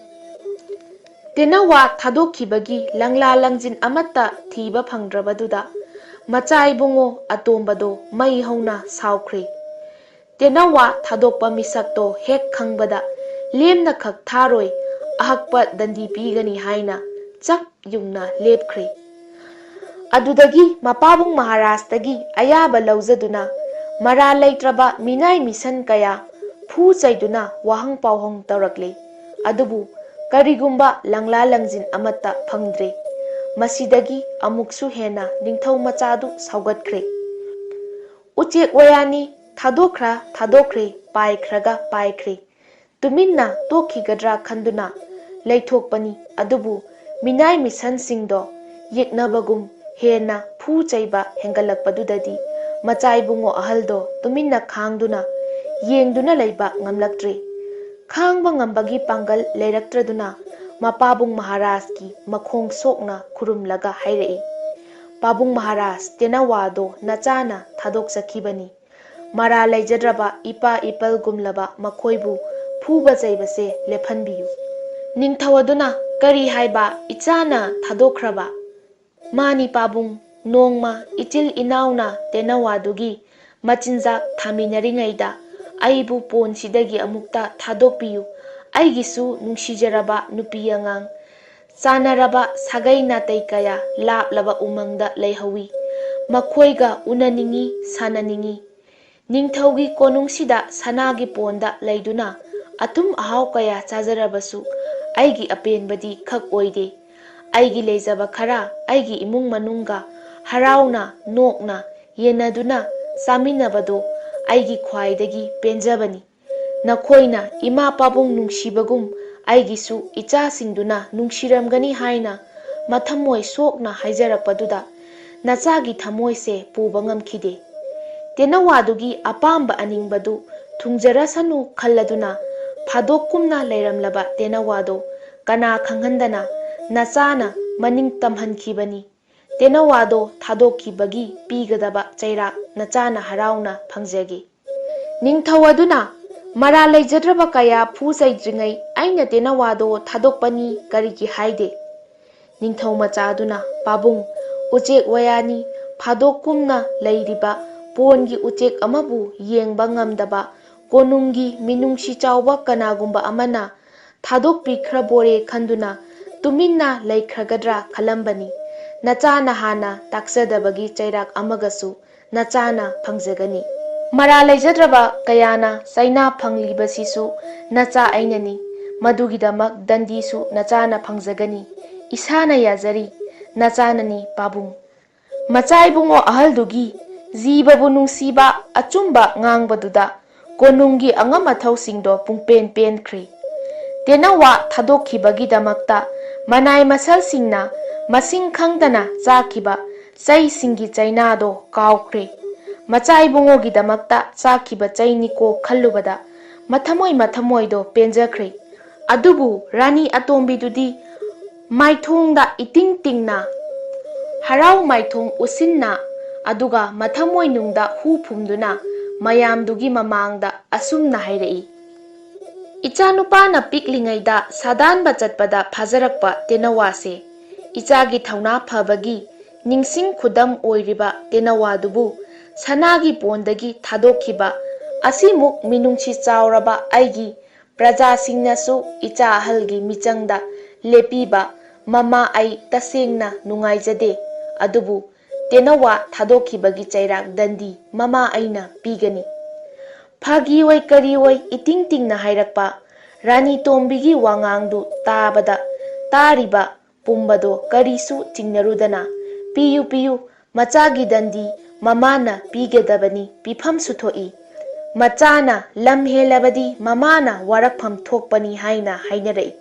ꯇꯦꯅꯋꯥ ꯊꯥꯗꯣꯛꯈꯤꯕꯒꯤ ꯂꯪꯂꯥ ꯂꯪꯖꯤꯟ ꯑꯃꯠꯇ ꯊꯤꯕ ꯐꯪꯗ꯭ꯔꯕꯗꯨꯗ ꯃꯆꯥ ꯏꯕꯨꯡꯉꯣ ꯑꯇꯣꯝꯕꯗꯣ ꯃꯩ ꯍꯧꯅ ꯁꯥꯎꯈ꯭ꯔꯦ꯫ ꯇꯦꯅꯋꯥ ꯊꯥꯗꯣꯛꯄ ꯃꯤꯁꯛꯇꯣ ꯍꯦꯛ ꯈꯪꯕꯗ ꯂꯦꯝꯅ ꯈꯛ ꯊꯥꯔꯣꯏ ꯑꯍꯛꯄ ꯗꯟꯗꯤ ꯄꯤꯒꯅꯤ ꯍꯥꯏꯅ ꯆꯞ ꯌꯨꯡꯅ ꯂꯦꯞꯈ꯭ꯔꯦ꯫ ꯑꯗꯨꯗꯒꯤ ꯃꯄꯥꯕꯨꯡ ꯃꯍꯥꯔꯥꯖꯇꯒꯤ ꯑꯌꯥꯕ ꯂꯧꯖꯗꯨꯅ ꯃꯔꯥꯜ ꯂꯩꯇ꯭ꯔꯕ ꯃꯤꯅꯥꯏ ꯃꯤꯁꯟ ꯀꯌꯥ ꯐꯨ ꯆꯩꯗꯨꯅ ꯋꯥꯍꯪ ꯄꯥꯎꯍꯪ ꯇꯧꯔꯛꯂꯦ꯫ ꯑꯗꯨꯕꯨ ꯀꯔꯤꯒꯨꯝꯕ ꯂꯪꯂꯥ ꯂꯪꯖꯤꯟ ꯑꯃꯠꯇ ꯐꯪꯗ꯭ꯔꯦ꯫ ꯃꯁꯤꯗꯒꯤ ꯑꯃꯨꯛꯁꯨ ꯍꯦꯟꯅ ꯅꯤꯡꯊꯧ ꯃꯆꯥꯗꯨ ꯁꯥꯎꯒꯠꯈ꯭ꯔꯦ꯫ ꯎꯆꯦꯛ ꯋꯥꯌꯥꯅꯤ ꯊꯥꯗꯣꯛꯈ꯭ꯔꯦ ꯄꯥꯏꯈ꯭ꯔꯒ ꯄꯥꯏꯈ꯭ꯔꯦ ꯇꯨꯃꯤꯟꯅ ꯇꯣꯛꯈꯤꯒꯗ꯭ꯔꯥ ꯈꯟꯗꯨꯅ ꯂꯩꯊꯣꯛꯄꯅꯤ꯫ ꯑꯗꯨꯕꯨ ꯃꯤꯅꯥꯏ ꯃꯤꯁꯟꯁꯤꯡꯗꯣ ꯌꯦꯛꯅꯕꯒꯨꯝ ꯍꯦꯟꯅ ꯐꯨ ꯆꯩꯕ ꯍꯦꯟꯒꯠꯂꯛꯄꯗꯨꯗꯗꯤ ꯃꯆꯥ ꯏꯕꯨꯡꯉꯣ ꯑꯍꯜꯗꯣ ꯇꯨꯃꯤꯟꯅ ꯈꯥꯡꯗꯨꯅ ꯌꯦꯡꯗꯨꯅ ꯂꯩꯕ ꯉꯝꯂꯛꯇ꯭ꯔꯦ꯫ ꯈꯥꯡꯕ ꯉꯝꯕꯒꯤ ꯄꯥꯡꯒꯜ ꯂꯩꯔꯛꯇ꯭ꯔꯗꯨꯅ ꯃꯄꯥꯕꯨꯡ ꯃꯍꯥꯔꯥꯖꯀꯤ ꯃꯈꯣꯡ ꯁꯣꯛꯅ ꯈꯨꯔꯨꯝꯂꯒ ꯍꯥꯏꯔꯛꯏ, "ꯄꯥꯕꯨꯡ ꯃꯍꯥꯔꯥꯖ, ꯇꯦꯅꯋꯥꯗꯣ ꯅꯆꯥꯅ ꯊꯥꯗꯣꯛꯆꯈꯤꯕꯅꯤ꯫ ꯃꯔꯥꯜ ꯂꯩꯖꯗ꯭ꯔꯕ ꯏꯄꯥ ꯏꯄꯜꯒꯨꯝꯂꯕ ꯃꯈꯣꯏꯕꯨ ꯐꯨꯕ ꯆꯩꯕꯁꯦ ꯂꯦꯞꯍꯟꯕꯤꯌꯨ"꯫ ꯅꯤꯡꯊꯧ ꯑꯗꯨꯅ "ꯀꯔꯤ ꯍꯥꯏꯕ, ꯏꯆꯥꯅ ꯊꯥꯗꯣꯛꯈ꯭ꯔꯕ"? "ꯃꯥꯅꯤ ꯄꯥꯕꯨꯡ, ꯅꯣꯡꯃ ꯏꯆꯤꯜ ꯏꯅꯥꯎꯅ ꯇꯦꯅꯋꯥꯗꯨꯒꯤ ꯃꯆꯤꯟꯖꯥꯛ ꯊꯥꯃꯤꯟꯅꯔꯤꯉꯩꯗ ꯑꯩꯕꯨ ꯄꯣꯟꯁꯤꯗꯒꯤ ꯑꯃꯨꯛꯇ ꯊꯥꯗꯣꯛꯄꯤꯌꯨ꯫ ꯑꯩꯒꯤꯁꯨ ꯅꯨꯡꯁꯤꯖꯔꯕ ꯅꯨꯄꯤ ꯑꯉꯥꯡ, ꯆꯥꯟꯅꯔꯕ ꯁꯥꯒꯩ ꯅꯥꯇꯩ ꯀꯌꯥ ꯂꯥꯞꯂꯕ ꯎꯃꯪꯗ ꯂꯩꯍꯧꯏ꯫ ꯃꯈꯣꯏꯒ ꯎꯅꯅꯤꯡꯏ, ꯁꯥꯟꯅꯅꯤꯡꯏ꯫ ꯅꯤꯡꯊꯧꯒꯤ ꯀꯣꯅꯨꯡꯁꯤꯗ ꯁꯅꯥꯒꯤ ꯄꯣꯟꯗ ꯂꯩꯗꯨꯅ ꯑꯊꯨꯝ ꯑꯍꯥꯎ ꯀꯌꯥ ꯆꯥꯖꯔꯕꯁꯨ ꯑꯩꯒꯤ ꯑꯄꯦꯟꯕꯗꯤ ꯈꯛ ꯑꯣꯏꯗꯦ꯫ ꯑꯩꯒꯤ ꯂꯩꯖꯕ ꯈꯔ ꯑꯩꯒꯤ ꯏꯃꯨꯡ ꯃꯅꯨꯡꯒ ꯍꯔꯥꯎꯅ ꯅꯣꯛꯅ ꯌꯦꯟꯅꯗꯨꯅ ꯆꯥꯃꯤꯟꯅꯕꯗꯣ ꯑꯩꯒꯤ ꯈ꯭ꯋꯥꯏꯗꯒꯤ ꯄꯦꯟꯖꯕꯅꯤ꯫ ꯅꯈꯣꯏꯅ ꯏꯃꯥ ꯄꯥꯕꯨꯡ ꯅꯨꯡꯁꯤꯕꯒꯨꯝ ꯑꯩꯒꯤꯁꯨ ꯏꯆꯥꯁꯤꯡꯗꯨꯅ ꯅꯨꯡꯁꯤꯔꯝꯒꯅꯤ ꯍꯥꯏꯅ ꯃꯊꯃꯣꯏ ꯁꯣꯛꯅ ꯍꯥꯏꯖꯔꯛꯄꯗꯨꯗ ꯅꯆꯥꯒꯤ ꯊꯃꯣꯏꯁꯦ ꯄꯨꯕ ꯉꯝꯈꯤꯗꯦ꯫ ꯇꯦꯅꯋꯥꯗꯨꯒꯤ ꯑꯄꯥꯝꯕ ꯑꯅꯤꯡꯕꯗꯨ ꯊꯨꯡꯖꯔꯁꯅꯨ ꯈꯜꯂꯗꯨꯅ ꯐꯥꯗꯣꯛꯀꯨꯝꯅ ꯂꯩꯔꯝꯂꯕ ꯇꯦꯅꯋꯥꯗꯣ ꯀꯅꯥ ꯈꯪꯍꯟꯗꯅ ꯅꯆꯥꯅ ꯃꯅꯤꯡ ꯇꯝꯍꯟꯈꯤꯕꯅꯤ꯫ ꯇꯦꯅꯋꯥꯗꯣ ꯊꯥꯗꯣꯛꯈꯤꯕꯒꯤ ꯄꯤꯒꯗꯕ ꯆꯩꯔꯥꯛ ꯅꯆꯥꯅ ꯍꯔꯥꯎꯅ ꯐꯪꯖꯒꯦ"꯫ ꯅꯤꯡꯊꯧ ꯑꯗꯨꯅ "ꯃꯔꯥꯜ ꯂꯩꯖꯗ꯭ꯔꯕ ꯀꯌꯥ ꯐꯨ ꯆꯩꯗ꯭ꯔꯤꯉꯩ ꯑꯩꯅ ꯇꯦꯅꯋꯥꯗꯣ ꯊꯥꯗꯣꯛꯄꯅꯤ ꯀꯔꯤꯒꯤ ꯍꯥꯏꯗꯦ"? ꯅꯤꯡꯊꯧ ꯃꯆꯥ ꯑꯗꯨꯅ "ꯄꯥꯕꯨꯡ, ꯎꯆꯦꯛ ꯋꯥꯌꯥꯅꯤ ꯐꯥꯗꯣꯛꯀꯨꯝꯅ ꯂꯩꯔꯤꯕ ꯄꯣꯟꯒꯤ ꯎꯆꯦꯛ ꯑꯃꯕꯨ ꯌꯦꯡꯕ ꯉꯝꯗꯕ ꯀꯣꯅꯨꯡꯒꯤ ꯃꯤꯅꯨꯡꯁꯤ ꯆꯥꯎꯕ ꯀꯅꯥꯒꯨꯝꯕ ꯑꯃꯅ ꯊꯥꯗꯣꯛꯄꯤꯈ꯭ꯔꯕꯣꯔꯦ ꯈꯟꯗꯨꯅ ꯇꯨꯃꯤꯟꯅ ꯂꯩꯈ꯭ꯔꯒꯗ꯭ꯔꯥ ꯈꯜꯂꯝꯕꯅꯤ꯫ ꯅꯆꯥꯅ ꯍꯥꯟꯅ ꯇꯥꯛꯆꯗꯕꯒꯤ ꯆꯩꯔꯥꯛ ꯑꯃꯒꯁꯨ ꯅꯆꯥꯅ ꯐꯪꯖꯒꯅꯤ꯫ ꯃꯔꯥꯜ ꯂꯩꯖꯗ꯭ꯔꯕ ꯀꯌꯥꯅ ꯆꯩꯅꯥ ꯐꯪꯂꯤꯕꯁꯤꯁꯨ ꯅꯆꯥ ꯑꯩꯅꯅꯤ꯫ ꯃꯗꯨꯒꯤꯗꯃꯛ ꯗꯟꯗꯤꯁꯨ ꯅꯆꯥꯅ ꯐꯪꯖꯒꯅꯤ꯫ ꯏꯁꯥꯅ ꯌꯥꯖꯔꯤ, ꯅꯆꯥꯅꯅꯤ ꯄꯥꯕꯨꯡ"꯫ ꯃꯆꯥ ꯏꯕꯨꯡꯉꯣ ꯑꯍꯜꯗꯨꯒꯤ ꯖꯤꯕꯕꯨ ꯅꯨꯡꯁꯤꯕ ꯑꯆꯨꯝꯕ ꯉꯥꯡꯕꯗꯨꯗ ꯀꯣꯅꯨꯡꯒꯤ ꯑꯉꯝ ꯑꯊꯧꯁꯤꯡꯗꯣ ꯄꯨꯡꯄꯦꯟ ꯄꯦꯟꯈ꯭ꯔꯦ꯫ ꯇꯦꯅꯋꯥ ꯊꯥꯗꯣꯛꯈꯤꯕꯒꯤꯗꯃꯛꯇ ꯃꯅꯥꯏ ꯃꯁꯜꯁꯤꯡꯅ ꯃꯁꯤꯡ ꯈꯪꯗꯅ ꯆꯥꯈꯤꯕ ꯆꯩꯁꯤꯡꯒꯤ ꯆꯩꯅꯥꯗꯣ ꯀꯥꯎꯈ꯭ꯔꯦ꯫ ꯃꯆꯥ ꯏꯕꯨꯡꯉꯣꯒꯤꯗꯃꯛꯇ ꯆꯥꯈꯤꯕ ꯆꯩꯅꯤꯀꯣ ꯈꯜꯂꯨꯕꯗ ꯃꯊꯃꯣꯏꯗꯣ ꯄꯦꯟꯖꯈ꯭ꯔꯦ꯫ ꯑꯗꯨꯕꯨ ꯔꯥꯅꯤ ꯑꯇꯣꯝꯕꯤꯗꯨꯗꯤ ꯃꯥꯏꯊꯣꯡꯗ ꯏꯇꯤꯡ ꯇꯤꯡꯅ ꯍꯔꯥꯎ ꯃꯥꯏꯊꯣꯡ ꯎꯠꯁꯤꯟꯅ ꯑꯗꯨꯒ ꯃꯊꯃꯣꯏꯅꯨꯡꯗ ꯍꯨ ꯐꯨꯝꯗꯨꯅ ꯃꯌꯥꯝꯗꯨꯒꯤ ꯃꯃꯥꯡꯗ ꯑꯁꯨꯝꯅ ꯍꯥꯏꯔꯛꯏ, "ꯏꯆꯥꯅꯨꯄꯥꯅ ꯄꯤꯛꯂꯤꯉꯩꯗ ꯁꯥꯗꯥꯟꯕ ꯆꯠꯄꯗ ꯐꯥꯖꯔꯛꯄ ꯇꯦꯅꯋꯥꯁꯦ, ꯏꯆꯥꯒꯤ ꯊꯧꯅꯥ ꯐꯕꯒꯤ ꯅꯤꯡꯁꯤꯡ ꯈꯨꯗꯝ ꯑꯣꯏꯔꯤꯕ ꯇꯦꯅꯋꯥꯗꯨꯕꯨ ꯁꯅꯥꯒꯤ ꯄꯣꯟꯗꯒꯤ ꯊꯥꯗꯣꯛꯈꯤꯕ ꯑꯁꯤꯃꯨꯛ ꯃꯤꯅꯨꯡꯁꯤ ꯆꯥꯎꯔꯕ ꯑꯩꯒꯤ ꯄ꯭ꯔꯖꯥꯁꯤꯡꯅꯁꯨ ꯏꯆꯥ ꯑꯍꯜꯒꯤ ꯃꯤꯆꯪꯗ ꯂꯦꯞꯄꯤꯕ ꯃꯃꯥ ꯑꯩ ꯇꯁꯦꯡꯅ ꯅꯨꯡꯉꯥꯏꯖꯗꯦ꯫ ꯑꯗꯨꯕꯨ ꯇꯦꯅꯋꯥ ꯊꯥꯗꯣꯛꯈꯤꯕꯒꯤ ꯆꯩꯔꯥꯛ ꯗꯟꯗꯤ ꯃꯃꯥ ꯑꯩꯅ ꯄꯤꯒꯅꯤ"꯫ ꯐꯥꯒꯤꯑꯣꯏ ꯀꯔꯤꯑꯣꯏ ꯏꯇꯤꯡ ꯇꯤꯡꯅ ꯍꯥꯏꯔꯛꯄ ꯔꯥꯅꯤ ꯇꯣꯝꯕꯤꯒꯤ ꯋꯥꯉꯥꯡꯗꯨ ꯇꯥꯕꯗ ꯇꯥꯔꯤꯕ ꯄꯨꯝꯕꯗꯣ ꯀꯔꯤꯁꯨ ꯆꯤꯡꯅꯔꯨꯗꯅ "ꯄꯤꯌꯨ ꯃꯆꯥꯒꯤ ꯗꯟꯗꯤ ꯃꯃꯥꯅ ꯄꯤꯒꯗꯕꯅꯤ, ꯄꯤꯐꯝꯁꯨ ꯊꯣꯛꯏ"꯫ Machana lam helabadi mamana warakpham thokpani haina hainarei.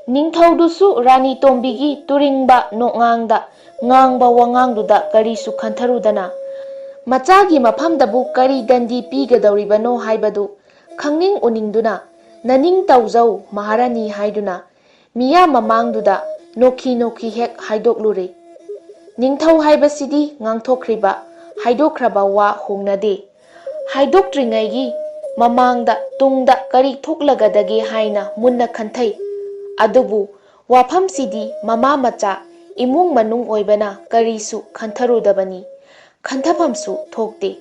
Ningthaudusu Rani Tombigi turingba nokngangda ngangba wangangduda karisu khantharudana Machagi mafamdabu kari dandi pigadoribano haibadu khangning uningduna naning tauzau Maharani haiduna miya mamangduda nokhi hek haidoklure. Ningthau haibasidi ngangthokriba haidokraba wa hongnade. Haidoktringaigi mamangda tungda kari thoklagadage haina munna khanthai. Adubu wafamsidi mama macha imung manung oibana karisu khantharudabani. Khantapamsu thokte.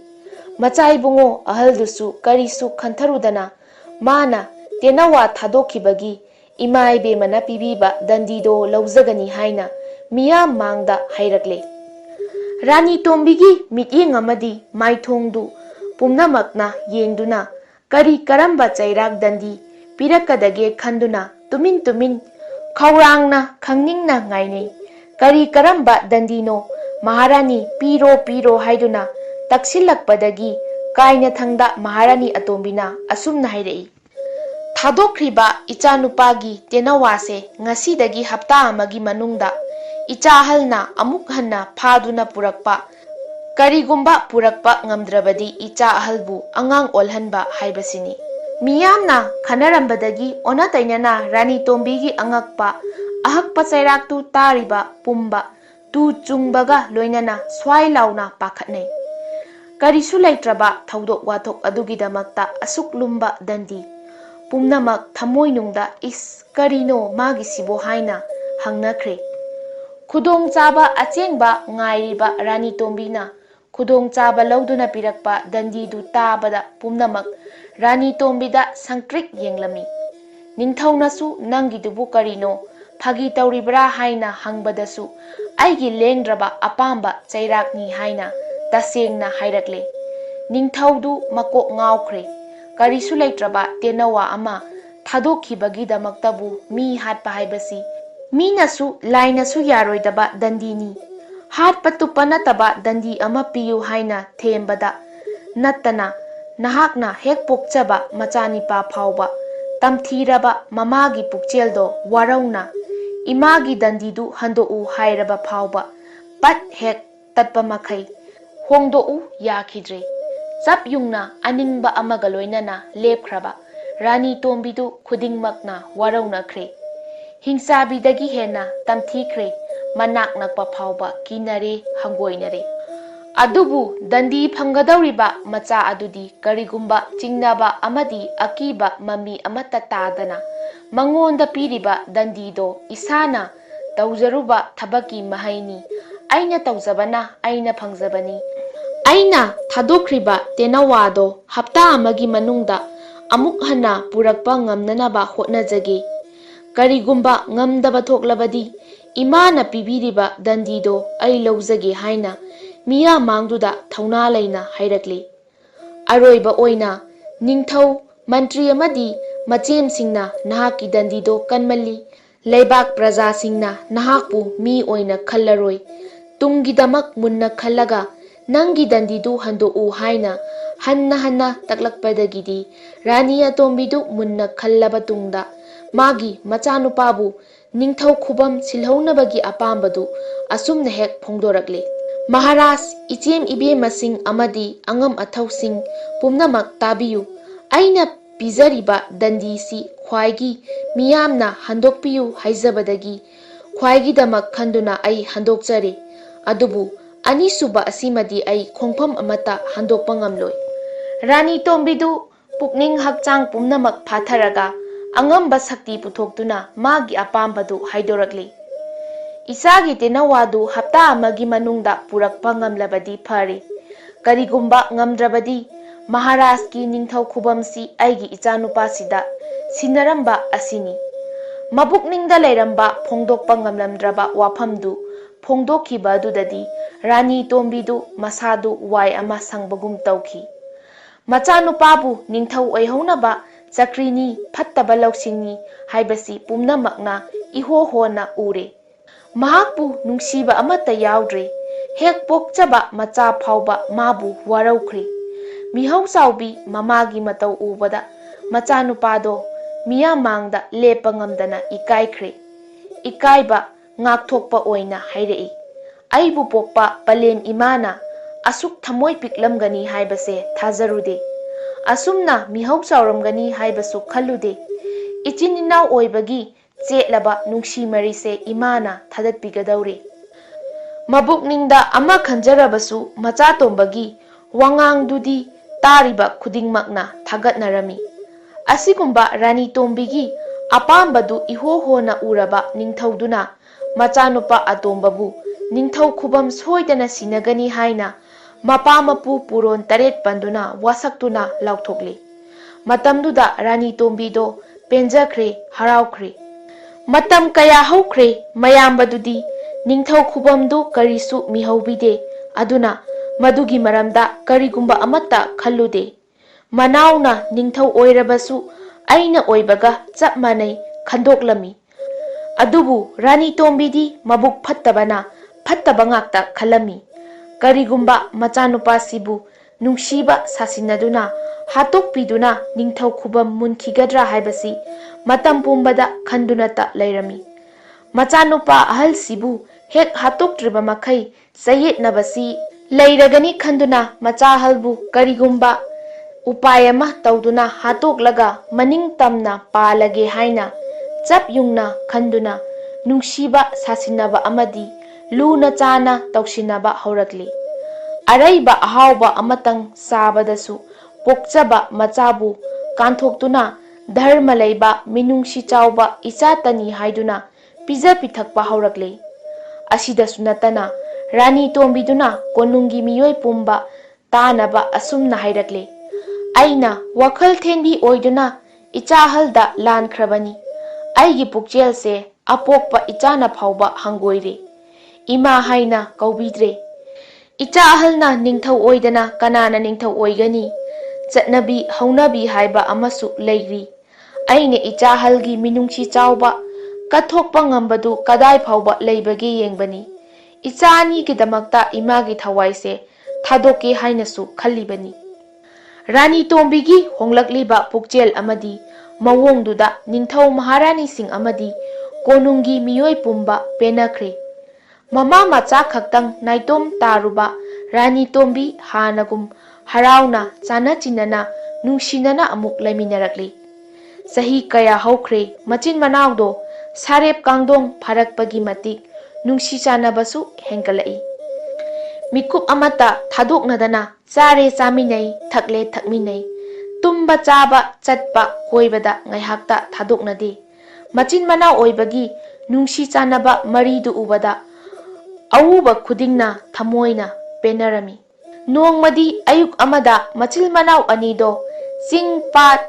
Macha ibungo ahaldusu karisu khantharudana mana tenawa thadokibagi ima ibemana pibiba dandido lauzagani haina miyam mangda hairakle. Rani Tombigi mityeng amadi maithongdu pumnamakna yengduna kari karamba chairak dandi pirakadage khanduna tumin khaurangna khangningna ngainei kari karamba dandino Maharani piro haiduna taksilakpadagi kaina thangda Maharani atombina asumna hairei. Thadokriba ichanupagi tenawase ngasidagi hapta amagi manungda ichahalna amuk hanna phaduna purakpa karigumba purakpa ngamdrabadi ichahalbu angang olhanba haibasini. Miyamna khanarambadagi ona tainana Rani Tombigi angakpa ahakpa chairaktu tariba pumba tu chungbaga loinana swai launa pakhatnei. Karisu laitraba thaudok wathok adugidamakta asuk lumba dandi pumnamak thamoinungda is karino magi sibo haina hangnakre. Khudong chaba achengba ngairiba Rani Tombina khudong chaba lauduna pirakpa dandidu tabada pumnamak Rani Tombida sangkrik yenglami. Ningthaunasu nangidubu karino phagi tauribra haina hangbadasu aigi lengdraba apamba chairakni haina tasengna hairakle. Ningthaudu makok ngawkhre karisu laitraba tenawa ama thadokhibagidamaktabu mi hatpa haibasi minasu lainasu yaroidaba dandini hatpa tupa nataba dandi ama piyu haina thembada nattana nahakna hek pokchaba machanipa phauba tamthiraba mamagi pukcheldo warauna imagi dandidu handou hairaba phauba pat hek tatpa makhai hongdou yakhidre. Chap yungna aningba amaga loinana lepkraba Rani Tombidu khudingmakna waraunakre. Hingsabidagi hena tamthikre manak nakpa phauba kinare hangoinare. Adubu dandi phanggadawriba macha adudi karigumba chingnaba amadi akiba mami amata tadana mangonda piriba dandido isana tauzaruba thabaki mahaini aina tauzabana aina phangzabani aina thadokriba tenawado hapta amagi manungda amuk hana purakpa ngamnanaba hotnajage karigumba ngamdaba thoklabadi imana pibiriba dandido ai lauzage haina miya mangduda thauna laina hairakle. Aroiba oina ningthau mantri amadi machemsingna nahaki dandido kanmali leibak praja singna nahakpu mi oina khallaroi tunggidamak munna khallaga nangi dandidu handou haina hanna taklakpadagidi Rani Atombidu munna khallaba tungda magi machanupabu ningthau khubam silhaunabagi apambadu asumna hek phongdorakle. Maharaj ichem ibe masing amadi angam athausing pumnamak tabiyu aina pizariba dandisi khwaigi miyamna handokpiyu haizabadagi khwaigi damak khanduna ai handokchare adubu anisuba asimadi ai khongpham amata handokpa ngamloi. Rani Tombidu pukning hakchang pumnamak phatharaga angamba sakti puthokduna magi apambadu haidorakle. Isagi tenawadu hapta amagi manungda purakpa ngamlabadi phari karigumba ngamdrabadi Maharajki ningthau khubamsi aigi ichanupasida sinaramba asini mabukningda leiramba phongdokpa ngamlamdraba wafamdu phongdokhiba adudadi Rani Tombidu masadu wai ama sangbagum tauki. Machanupabu ningthau oihaunaba chakrini phattaba lausingni haibasi pumnamakna iho hona ure. Mahakpu nungsiba amata yaudre hek pokchaba macha phauba mabu waraukre ꯃꯤꯍꯧ ꯆꯥꯎꯕꯤ ꯃꯃꯥꯒꯤ ꯃꯇꯧ ꯎꯕꯗ ꯃꯆꯥꯅꯨꯄꯥꯗꯣ ꯃꯤꯌꯥꯝ ꯃꯥꯡꯗ ꯂꯦꯞꯄ ꯉꯝꯗꯅ ꯏꯀꯥꯏꯈ꯭ꯔꯦ꯫ ꯏꯀꯥꯏꯕ ꯉꯥꯛꯊꯣꯛꯄ ꯑꯣꯏꯅ ꯍꯥꯏꯔꯛꯏ, "ꯑꯩꯕꯨ ꯄꯣꯛꯄ ꯄꯂꯦꯝ ꯏꯃꯥꯅ ꯑꯁꯨꯛ ꯊꯃꯣꯏ ꯄꯤꯛꯂꯝꯒꯅꯤ ꯍꯥꯏꯕꯁꯦ ꯊꯥꯖꯔꯨꯗꯦ꯫ ꯑꯁꯨꯝꯅ ꯃꯤꯍꯧ ꯆꯥꯎꯔꯝꯒꯅꯤ ꯍꯥꯏꯕꯁꯨ ꯈꯜꯂꯨꯗꯦ꯫ ꯏꯆꯤꯟ ꯏꯅꯥꯎ ꯑꯣꯏꯕꯒꯤ ꯆꯦꯠꯂꯕ ꯅꯨꯡꯁꯤ ꯃꯔꯤꯁꯦ ꯏꯃꯥꯅ ꯊꯥꯗꯠꯄꯤꯒꯗꯧꯔꯦ꯫ ꯃꯕꯨꯛꯅꯤꯡꯗ ꯑꯃ ꯈꯟꯖꯔꯕꯁꯨ ꯃꯆꯥꯇꯣꯝꯕꯒꯤ ꯋꯥꯉꯥꯡꯗꯨꯗꯤ ꯇꯥꯔꯤꯕ ꯈꯨꯗꯤꯡꯃꯛꯅ ꯊꯥꯒꯠꯅꯔꯝꯃꯤ꯫ ꯑꯁꯤꯒꯨꯝꯕ ꯔꯥꯅꯤ ꯇꯣꯝꯕꯤꯒꯤ ꯑꯄꯥꯝꯕꯗꯨ ꯏꯍꯣ ꯍꯣꯅ ꯎꯔꯕ ꯅꯤꯡꯊꯧꯗꯨꯅ ꯃꯆꯥꯅꯨꯄꯥ ꯑꯇꯣꯝꯕꯕꯨ ꯅꯤꯡꯊꯧ ꯈꯨꯕꯝ ꯁꯣꯏꯗꯅ ꯁꯤꯟꯅꯒꯅꯤ ꯍꯥꯏꯅ ꯃꯄꯥ ꯃꯄꯨ ꯄꯨꯔꯣꯟ 8 ꯄꯟꯗꯨꯅ ꯋꯥꯁꯛꯇꯨꯅ ꯂꯥꯎꯊꯣꯛꯂꯤ꯫ ꯃꯇꯝꯗꯨꯗ ꯔꯥꯅꯤ ꯇꯣꯝꯕꯤꯗꯣ ꯄꯦꯟꯖꯈ꯭ꯔꯦ, ꯍꯔꯥꯎꯈ꯭ꯔꯦ꯫ ꯃꯇꯝ ꯀꯌꯥ ꯍꯧꯈ꯭ꯔꯦ꯫ ꯃꯌꯥꯝꯕꯗꯨꯗꯤ ꯅꯤꯡꯊꯧ ꯈꯨꯕꯝꯗꯨ ꯀꯔꯤꯁꯨ ꯃꯤꯍꯧꯕꯤꯗꯦ꯫ ꯑꯗꯨꯅ ꯃꯗꯨꯒꯤ ꯃꯔꯝꯗ ꯀꯔꯤꯒꯨꯝꯕ ꯑꯃꯠꯇ ꯈꯜꯂꯨꯗꯦ꯫ ꯃꯅꯥꯎꯅ ꯅꯤꯡꯊꯧ ꯑꯣꯏꯔꯕꯁꯨ ꯑꯩꯅ ꯑꯣꯏꯕꯒ ꯆꯞ ꯃꯥꯟꯅꯩ ꯈꯟꯗꯣꯛꯂꯝꯃꯤ꯫ ꯑꯗꯨꯕꯨ ꯔꯥꯅꯤ ꯇꯣꯝꯕꯤꯗꯤ ꯃꯕꯨꯛ ꯐꯠꯇꯕꯅ ꯐꯠꯇꯕ ꯉꯥꯛꯇ ꯈꯜꯂꯝꯃꯤ꯫ ꯀꯔꯤꯒꯨꯝꯕ ꯃꯆꯥꯅꯨꯄꯥꯁꯤꯕꯨ ꯅꯨꯡꯁꯤꯕ ꯁꯥꯁꯤꯟꯅꯗꯨꯅ ꯍꯥꯠꯇꯣꯛꯄꯤꯗꯨꯅ ꯅꯤꯡꯊꯧ ꯈꯨꯕꯝ ꯃꯨꯟꯈꯤꯒꯗ꯭ꯔꯥ ꯍꯥꯏꯕꯁꯤ ꯃꯇꯝ ꯄꯨꯝꯕꯗ ꯈꯟꯗꯨꯅꯇ ꯂꯩꯔꯝꯃꯤ꯫ ꯃꯆꯥꯅꯨꯄꯥ ꯑꯍꯜꯁꯤꯕꯨ ꯍꯦꯛ ꯍꯥꯠꯇꯣꯛꯇ꯭ꯔꯤꯕ ꯃꯈꯩ ꯆꯌꯦꯠꯅꯕꯁꯤ ꯂꯩꯔꯒꯅꯤ ꯈꯟꯗꯨꯅ ꯃꯆꯥꯍꯜꯕꯨ ꯀꯔꯤꯒꯨꯝꯕ ꯎꯄꯥꯏ ꯑꯃ ꯇꯧꯗꯨꯅ ꯍꯥꯠꯇꯣꯛꯂꯒ ꯃꯅꯤꯡ ꯇꯝꯅ ꯄꯥꯜꯂꯒꯦ ꯍꯥꯏꯅ ꯆꯞ ꯌꯨꯡꯅ ꯈꯟꯗꯨꯅ ꯅꯨꯡꯁꯤꯕ ꯁꯥꯁꯤꯟꯅꯕ ꯑꯃꯗꯤ ꯂꯨꯅ ꯆꯥꯅ ꯇꯧꯁꯤꯟꯅꯕ ꯍꯧꯔꯛꯂꯤ꯫ ꯑꯔꯩꯕ ꯑꯍꯥꯎꯕ ꯑꯃꯇꯪ ꯆꯥꯕꯗꯁꯨ ꯄꯣꯛꯆꯕ ꯃꯆꯥꯕꯨ ꯀꯥꯟꯊꯣꯛꯇꯨꯅ ꯙꯔꯃ ꯂꯩꯕ ꯃꯤꯅꯨꯡꯁꯤ ꯆꯥꯎꯕ ꯏꯆꯥꯇꯅꯤ ꯍꯥꯏꯗꯨꯅ ꯄꯤꯖ ꯄꯤꯊꯛꯄ ꯍꯧꯔꯛꯂꯤ꯫ ꯑꯁꯤꯗꯁꯨ ꯅꯠꯇꯅ ꯔꯥꯅꯤ ꯇꯣꯝꯕꯤꯗꯨꯅ ꯀꯣꯅꯨꯡꯒꯤ ꯃꯤꯑꯣꯏ ꯄꯨꯝꯕ ꯇꯥꯅꯕ ꯑꯁꯨꯝꯅ ꯍꯥꯏꯔꯛꯂꯤ, "ꯑꯩꯅ ꯋꯥꯈꯜ ꯊꯦꯟꯕꯤ ꯑꯣꯏꯗꯨꯅ ꯏꯆꯥꯍꯜꯗ ꯂꯥꯟꯈ꯭ꯔꯕꯅꯤ꯫ ꯑꯩꯒꯤ ꯄꯨꯛꯆꯦꯜꯁꯦ ꯑꯄꯣꯛꯄ ꯏꯆꯥꯅ ꯐꯥꯎꯕ ꯍꯪꯒꯣꯏꯔꯦ꯫ ꯏꯃꯥ ꯍꯥꯏꯅ ꯀꯧꯕꯤꯗ꯭ꯔꯦ꯫ ꯏꯆꯥ-ꯑꯍꯜꯅ ꯅꯤꯡꯊꯧ ꯑꯣꯏꯗꯅ ꯀꯅꯥꯅ ꯅꯤꯡꯊꯧ ꯑꯣꯏꯒꯅꯤ? ꯆꯠꯅꯕꯤ ꯍꯧꯅꯕꯤ ꯍꯥꯏꯕ ꯑꯃꯁꯨ ꯂꯩꯔꯤ꯫ ꯑꯩꯅ ꯏꯆꯥ-ꯑꯍꯜꯒꯤ ꯃꯤꯅꯨꯡꯁꯤ ꯆꯥꯎꯕ ꯀꯠꯊꯣꯛꯄ ꯉꯝꯕꯗꯨ ꯀꯗꯥꯏ ꯐꯥꯎꯕ ꯂꯩꯕꯒꯦ ꯌꯦꯡꯕꯅꯤ꯫ ꯏꯆꯥ ꯑꯅꯤꯒꯤꯗꯃꯛꯇ ꯏꯃꯥꯒꯤ ꯊꯋꯥꯏꯁꯦ ꯊꯥꯗꯣꯛꯀꯦ ꯍꯥꯏꯅꯁꯨ ꯈꯜꯂꯤꯕꯅꯤ"꯫ ꯔꯥꯅꯤ ꯇꯣꯝꯕꯤꯒꯤ ꯍꯣꯡꯂꯛꯂꯤꯕ ꯄꯨꯛꯆꯦꯜ ꯑꯃꯗꯤ ꯃꯑꯣꯡꯗꯨꯗ ꯅꯤꯡꯊꯧ ꯃꯍꯥꯔꯥꯅꯤꯁꯤꯡ ꯑꯃꯗꯤ ꯀꯣꯅꯨꯡꯒꯤ ꯃꯤꯑꯣꯏ ꯄꯨꯝꯕ ꯄꯦꯟꯅꯈ꯭ꯔꯦ꯫ ꯃꯃꯥ ꯃꯆꯥ ꯈꯛꯇꯪ ꯅꯥꯏꯇꯣꯝ ꯇꯥꯔꯨꯕ ꯔꯥꯅꯤ ꯇꯣꯝꯕꯤ ꯍꯥꯟꯅꯒꯨꯝ ꯍꯔꯥꯎꯅ ꯆꯥꯟꯅ ꯆꯤꯟꯅꯅ ꯅꯨꯡꯁꯤꯅꯅ ꯑꯃꯨꯛ ꯂꯩꯃꯤꯟꯅꯔꯛꯂꯤ꯫ ꯆꯍꯤ ꯀꯌꯥ ꯍꯧꯈ꯭ꯔꯦ꯫ ꯃꯆꯤꯟ ꯃꯅꯥꯎꯗꯣ ꯁꯥꯔꯦꯞ ꯀꯥꯡꯗꯣꯡ ꯐꯥꯔꯛꯄꯒꯤ ꯃꯇꯤꯛ ꯅꯨꯡꯁꯤ ꯆꯥꯟꯅꯕꯁꯨ ꯍꯦꯟꯒꯠꯂꯛꯏ꯫ ꯃꯤꯀꯨꯞ ꯑꯃꯠꯇ ꯊꯥꯗꯣꯛꯅꯗꯅ ꯆꯥꯔꯦ ꯆꯥꯃꯤꯟꯅꯩ, ꯊꯛꯂꯦ ꯊꯛꯃꯤꯟꯅꯩ꯫ ꯇꯨꯝꯕ ꯆꯥꯕ ꯆꯠꯄ ꯀꯣꯏꯕꯗ ꯉꯥꯏꯍꯥꯛꯇ ꯊꯥꯗꯣꯛꯅꯗꯦ꯫ ꯃꯆꯤꯟ ꯃꯅꯥꯎ ꯑꯣꯏꯕꯒꯤ ꯅꯨꯡꯁꯤ ꯆꯥꯟꯅꯕ ꯃꯔꯤꯗꯨ ꯎꯕꯗ ꯑꯎꯕ ꯈꯨꯗꯤꯡꯅ ꯊꯃꯣꯏꯅ ꯄꯦꯟꯅꯔꯝꯃꯤ꯫ ꯅꯣꯡꯃꯗꯤ ꯑꯌꯨꯛ ꯑꯃꯗ ꯃꯆꯤꯜ ꯃꯅꯥꯎ ꯑꯅꯤꯗꯣ ꯆꯤꯡ ꯄꯥꯠ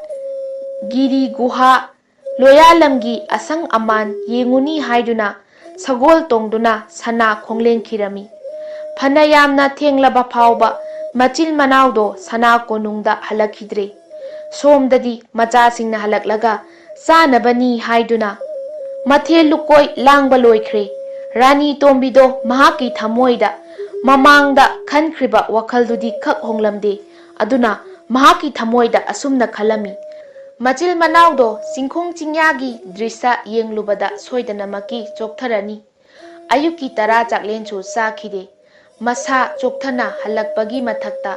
ꯒꯤꯔꯤ ꯒꯨꯍꯥ ꯂꯣꯌꯥꯂꯝꯒꯤ ꯑꯁꯪ ꯑꯃꯥꯟ ꯌꯦꯡꯉꯨꯅꯤ ꯍꯥꯏꯗꯨꯅ ꯁꯒꯣꯜ ꯇꯣꯡꯗꯨꯅ ꯁꯅꯥ ꯈꯣꯡꯂꯦꯟꯈꯤꯔꯝꯃꯤ꯫ ꯐꯅ ꯌꯥꯝꯅ ꯊꯦꯡꯂꯕ ꯐꯥꯎꯕ ꯃꯆꯤꯜ ꯃꯅꯥꯎꯗꯣ ꯁꯅꯥ ꯀꯣꯅꯨꯡꯗ ꯍꯜꯂꯛꯈꯤꯗ꯭ꯔꯦ꯫ ꯁꯣꯝꯗꯗꯤ ꯃꯆꯥꯁꯤꯡꯅ ꯍꯜꯂꯛꯂꯒ ꯆꯥꯅꯕꯅꯤ ꯍꯥꯏꯗꯨꯅ ꯃꯊꯦꯜ ꯂꯨꯀꯣꯏ ꯂꯥꯡꯕ ꯂꯣꯏꯈ꯭ꯔꯦ꯫ ꯔꯥꯅꯤ ꯇꯣꯝꯕꯤꯗꯣ ꯃꯍꯥꯛꯀꯤ ꯊꯃꯣꯏꯗ ꯃꯃꯥꯡꯗ ꯈꯟꯈ꯭ꯔꯤꯕ ꯋꯥꯈꯜꯗꯨꯗꯤ ꯈꯛ ꯍꯣꯡꯂꯝꯗꯦ꯫ ꯑꯗꯨꯅ ꯃꯍꯥꯛꯀꯤ ꯊꯃꯣꯏꯗ ꯑꯁꯨꯝꯅ ꯈꯜꯂꯝꯃꯤ, ꯃꯆꯤꯜ ꯃꯅꯥꯎꯗꯣ ꯆꯤꯡꯈꯣꯡ ꯆꯤꯡꯌꯥꯒꯤ ꯗ꯭ꯔꯤꯁ ꯌꯦꯡꯂꯨꯕꯗ ꯁꯣꯏꯗꯅꯃꯛꯀꯤ ꯆꯣꯛꯊꯔꯅꯤ꯫ ꯑꯌꯨꯛꯀꯤ 10 ꯆꯥꯛꯂꯦꯟꯁꯨ ꯆꯥꯈꯤꯗꯦ꯫ ꯃꯁꯥ ꯆꯣꯛꯊꯅ ꯍꯜꯂꯛꯄꯒꯤ ꯃꯊꯛꯇ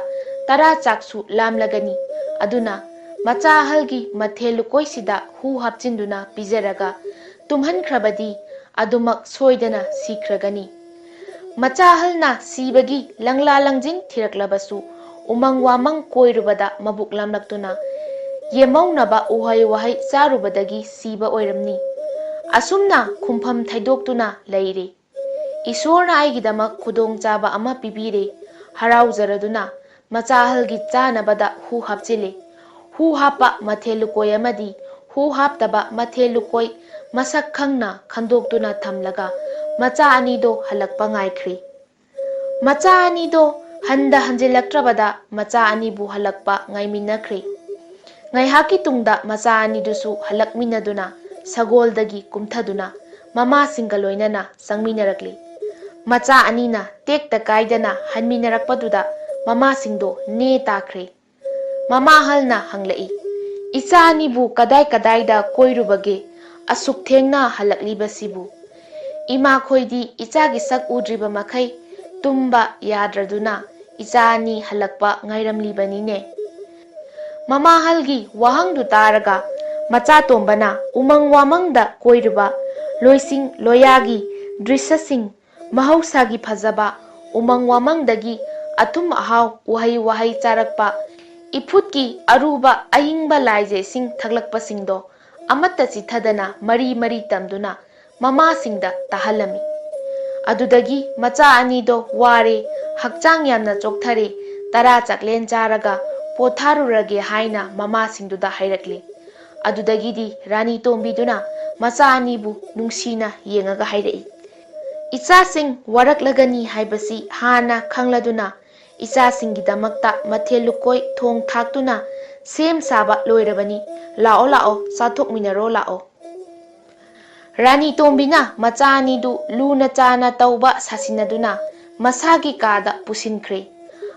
10 ꯆꯥꯛꯁꯨ ꯂꯥꯝꯂꯒꯅꯤ꯫ ꯑꯗꯨꯅ ꯃꯆꯥ ꯑꯍꯜꯒꯤ ꯃꯊꯦꯜ ꯂꯨꯀꯣꯏꯁꯤꯗ ꯍꯨ ꯍꯥꯞꯆꯤꯟꯗꯨꯅ ꯄꯤꯖꯔꯒ ꯇꯨꯝꯍꯟꯈ꯭ꯔꯕꯗꯤ ꯑꯗꯨꯃꯛ ꯁꯣꯏꯗꯅ ꯁꯤꯈ꯭ꯔꯒꯅꯤ꯫ ꯃꯆꯥ ꯑꯍꯜꯅ ꯁꯤꯕꯒꯤ ꯂꯪꯂꯥ ꯂꯪꯖꯤꯡ ꯊꯤꯔꯛꯂꯕꯁꯨ ꯎꯃꯪ ꯋꯥꯃꯪ ꯀꯣꯏꯔꯨꯕꯗ ꯃꯕꯨꯛ ꯂꯥꯝꯂꯛꯇꯨꯅ ꯌꯦꯃꯧꯅꯕ ꯎꯍꯩ ꯋꯥꯍꯩ ꯆꯥꯔꯨꯕꯗꯒꯤ ꯁꯤꯕ ꯑꯣꯏꯔꯝꯅꯤ꯫ ꯑꯁꯨꯝꯅ ꯈꯨꯝꯐꯝ ꯊꯩꯗꯣꯛꯇꯨꯅ ꯂꯩꯔꯦ꯫ ꯏꯁꯣꯔꯅ ꯑꯩꯒꯤꯗꯃꯛ ꯈꯨꯗꯣꯡꯆꯥꯕ ꯑꯃ ꯄꯤꯕꯤꯔꯦ꯫ ꯍꯔꯥꯎꯖꯔꯗꯨꯅ ꯃꯆꯥ ꯑꯍꯜꯒꯤ ꯆꯥꯅꯕꯗ ꯍꯨ ꯍꯥꯞꯆꯤꯜꯂꯦ꯫ ꯍꯨ ꯍꯥꯞꯄ ꯃꯊꯦꯜ ꯂꯨꯀꯣꯏ ꯑꯃꯗꯤ ꯍꯨ ꯍꯥꯞꯇꯕ ꯃꯊꯦꯜ ꯂꯨꯀꯣꯏ ꯃꯁꯛ ꯈꯪꯅ ꯈꯟꯗꯣꯛꯇꯨꯅ ꯊꯝꯂꯒ ꯃꯆꯥ ꯑꯅꯤꯗꯣ ꯍꯜꯂꯛꯄ ꯉꯥꯏꯈ꯭ꯔꯦ꯫ ꯃꯆꯥ ꯑꯅꯤꯗꯣ ꯍꯟꯖꯤꯜꯂꯛꯇ꯭ꯔꯕꯗ ꯃꯆꯥ ꯑꯅꯤꯕꯨ ꯍꯜꯂꯛꯄ ꯉꯥꯏꯃꯤꯟꯅꯈ꯭ꯔꯦ꯫ ꯉꯥꯏꯍꯥꯛꯀꯤ ꯇꯨꯡꯗ ꯃꯆꯥ ꯑꯅꯤꯗꯨꯁꯨ ꯍꯜꯂꯛꯃꯤꯟꯅꯗꯨꯅ ꯁꯒꯣꯜꯗꯒꯤ ꯀꯨꯝꯊꯗꯨꯅ ꯃꯃꯥꯁꯤꯡꯒ ꯂꯣꯏꯅꯅ ꯆꯪꯃꯤꯟꯅꯔꯛꯂꯤ꯫ ꯃꯆꯥ ꯑꯅꯤꯅ ꯇꯦꯛꯇ ꯀꯥꯏꯗꯅ ꯍꯟꯃꯤꯟꯅꯔꯛꯄꯗꯨꯗ ꯃꯃꯥꯁꯤꯡꯗꯣ ꯅꯦ ꯇꯥꯈ꯭ꯔꯦ꯫ Mamahalna hanglai. Icha anibu kadai kadaida koirubage asuk thengna halaklibasibu. Ima khoidi icha gi sak udriba makai tumba yadraduna icha ani halakpa ngairamlibanine. Mamahalgi wahangdu taraga macha tombana umang wamangda koiruba loising loyagi drisasing mahausagi phajaba umang wamangdagi atum ahau wahai charakpa ifutki aruba ayingba laije sing thaglakpa singdo amatta chithadana mari tamduna mama singda tahalami. Adudagi macha anido ware hakchang yamna chokthare tara chaklen charaga potharurage haina mama singduda hairakli. Adudagidi Rani tombiduna macha anibu nungsina yengaga hairai. Icha sing waraklagani haibasi hana khangladuna icha singidamakta mathelukoi thong thaktuna sem saba loirabani lao sathok minaro lao. Rani tombina macha anidu luna chana tauba sasinaduna masagi kada pusinkre.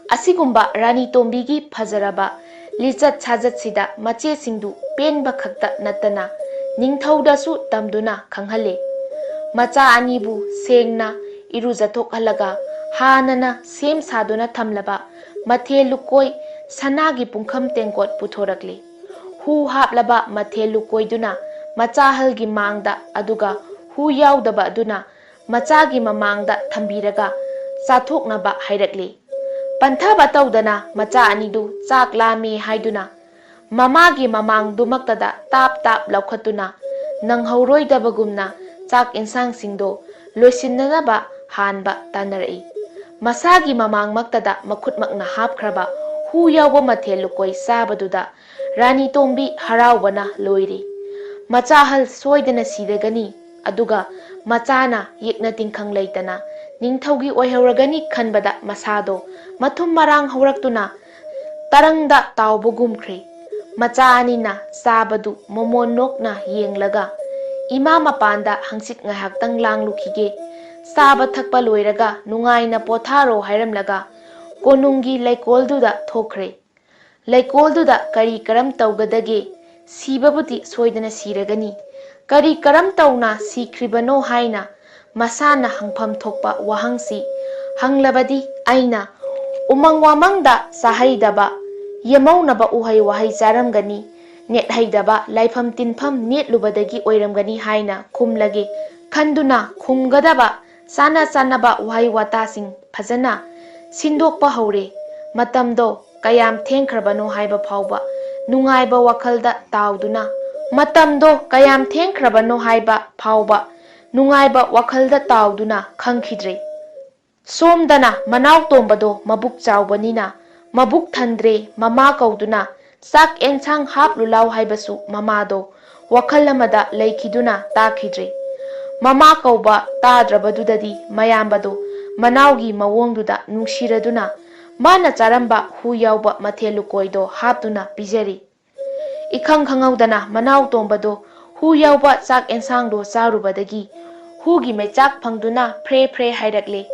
Asigumba Rani tombigi phajaraba lichat sajat sida mache singdu penba khakta natana ningthaudasu tamduna khanghale. Macha anibu sengna irujathok halaga hanana sem saduna thamlaba mathelukoi sanagi pungkham tengkot puthorakle. Hu haplaba mathelukoi duna macha halgi mangda aduga hu yaudaba aduna machagi mamangda thambiraga chathoknaba hairakle. Panthaba tawdana macha anidu chak lami haiduna mamagi mamang dumaktada tap laukhatuna nanghauroidabagumna chak insang singdo loisinnanaba hanba tanarai. Masagi mamang maktada makhutmakna hapkhraba hu yawba mathelukoi sabaduda Rani tombi haraubana loire. Machahal soidana siragani aduga machana yekna tingkhang leitana ningthaugi oihauragani khanbada masado mathum marang hauraktuna tarangda taubugumkhre. Macha anina sabadu momonokna yenglaga ima mapanda hangsit ngahaktang langlukhige saba thakpa loiraga nungaina potharo hairamlaga konungi laikolduda thokre. Laikolduda kari karam taugadage sibabuti soidana siragani kari karam tauna sikribano haina masana hangpham thokpa wahangsi hanglabadi aina umang wamangda sahaidaba yamaunaba uhai wahai charamgani net haidaba laifam tinpham net lubadagi oiramgani haina khumlage khanduna khumgadaba sanaba uhai watasing phajana sindokpa haure. Matamdo kayam thengkhrabano haiba phauba nungaiba wakhalda tauduna matamdo kayam thengkhrabano haiba phauba nungaiba wakhalda tauduna khangkhidre. Somdana manaw tombado mabuk chawbanina mabuk thandre mama kauduna sak ensang haplu law haibasu mamado wakhal amada leikhiduna takhidre. Mama kauba tadrabadudadi mayambado manawgi mawongduda nungsiraduna mana charamba hu yawba mathelukoido haptuna pijari. Ikhang khangaudana manaw tombado hu yawba chak ensangdo charubadagi hugi mechak phangduna phre hairakle.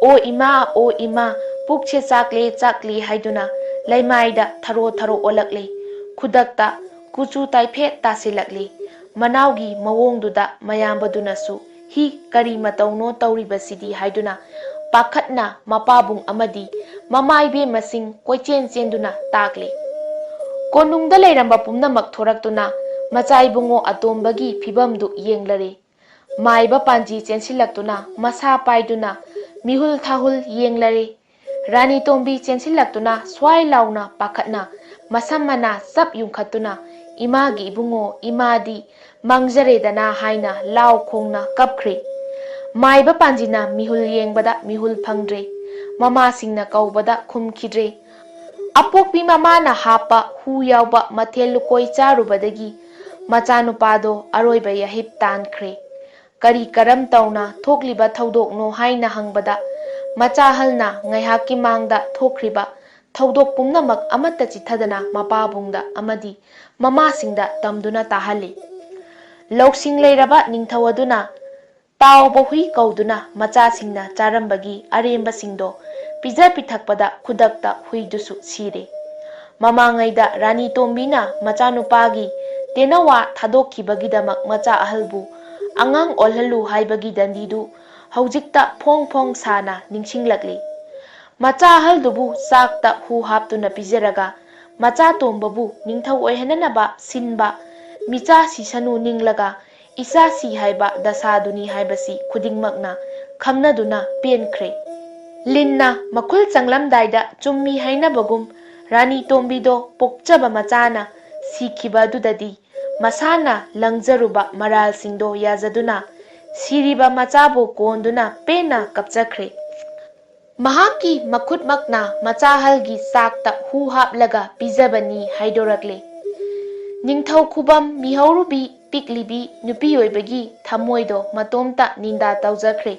O ima pukche chakle haiduna laimaida tharo olakle. Khudakta kuchu taiphet tasilakle. Manawgi mawongduda mayambadunasu hi kari matauno tauribasidi haiduna pakhatna mapabung amadi mamaibe masing koichen chenduna takle. Konungda leiramba pumnamak thoraktuna machaibungo atombagi phibamdu yenglare. Maiba panji chensilaktuna masa paiduna mihul thahul yenglare. Rani tombi chensilaktuna swai launa pakhatna masamana sap yungkhatuna imagi ibungo imadi mangjaredana haina law khongna kapkhre. Maiba panjina mihul yengbada mihul phangdre. Mama singna kaubada khumkhidre. Apokpi mamana hapa hu yawba mathelukoi charubadagi machanupado aroiba yahip tankre. Kari karam tauna thokliba thaudokno haina hangbada machahalna ngaihaki mangda thokriba thaudok pumnamak amatta chithadana mapabungda amadi mama singda tamduna tahali. Loksing leiraba ningthawaduna tauba hui kauduna macha singna charambagi aremba singdo pija pithakpada khudakta huidusu sire. Mamangayda Rani Tombina macanupagi tenawa thadokhibagidamak macha ahalbu angang olhalu haibagi dandidu haujikta phong phong sana ningsinglakli. Macha ahaldubu sakta hu haptuna pizeraga macha tombabu ningthau oihananaba sinba micha sisanu ninglaga isa si haiba dasaduni haibasi khudingmakna khangnaduna penkhre. Linna makul changlamdaida chummi hainabagum Rani Tombido pokchaba machana sikhibadudadi masana langjaruba maral singdo yazaduna siriba machabu konduna pena kapchakhre. Mahaki makhutmakna machahalgi sakta hu haplaga pizabani haidorakle. Ningthau khubam mihaurubi piklibi nupi oibagi thamoido matomta ninda taujakhre.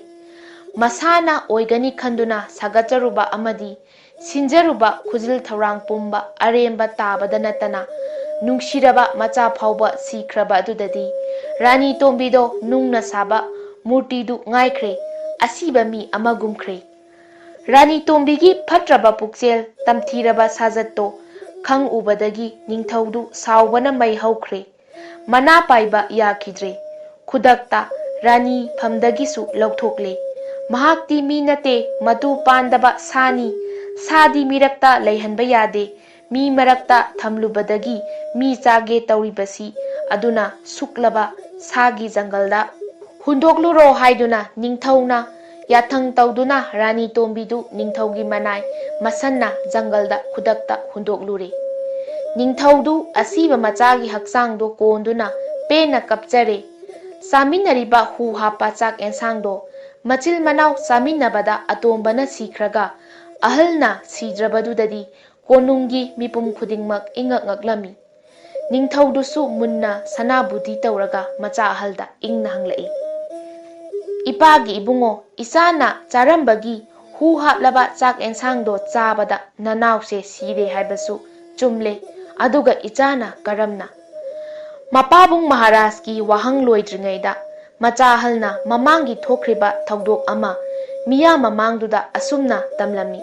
Masana oigani khanduna sagacharuba amadi sinjaruba khujil thaurang pumba aremba tabada natana nungshiraba macha phauba sikraba adudadi Rani Tombido nungna saba murtidu ngaikhre asiba mi amagumkhre. Rani Tombigi phatraba pukchel tamthiraba sajatto khang ubadagi ningthaudu saubana mai haukhre mana paiba yakhidre khudakta Rani phamdagisu lauthokle. Mahakti mi nate matu pandaba sani sadi mirakta leihanba yade mi marakta thamlubadagi mi chage tawribasi aduna suklaba sagi jangalda hundokluro haiduna ningthauna yathang tawduna Rani Tombidu ningthaugi manai masanna jangalda khudakta hundoklure. Ningthaudu asiba machagi haksangdo konduna pena kapchare saminariba hu hapa chak ensangdo machil manau saminabada atombana sikhraga ahalna sidrabadudadi konungi mipum khudingmak ingak ngaklami. Ningthaudusu munna sanabudi tawraga macha ahalda ingna hanglai. Ipagi ibungo isana charambagi hu haplaba chak ensangdo chabada nanause sire haibasu chumle aduga ichana karamna. Mapabung Maharajki wahang loidringaida macha ahalna mamangi thokriba thawdok ama miya mamangduda asumna tamlami.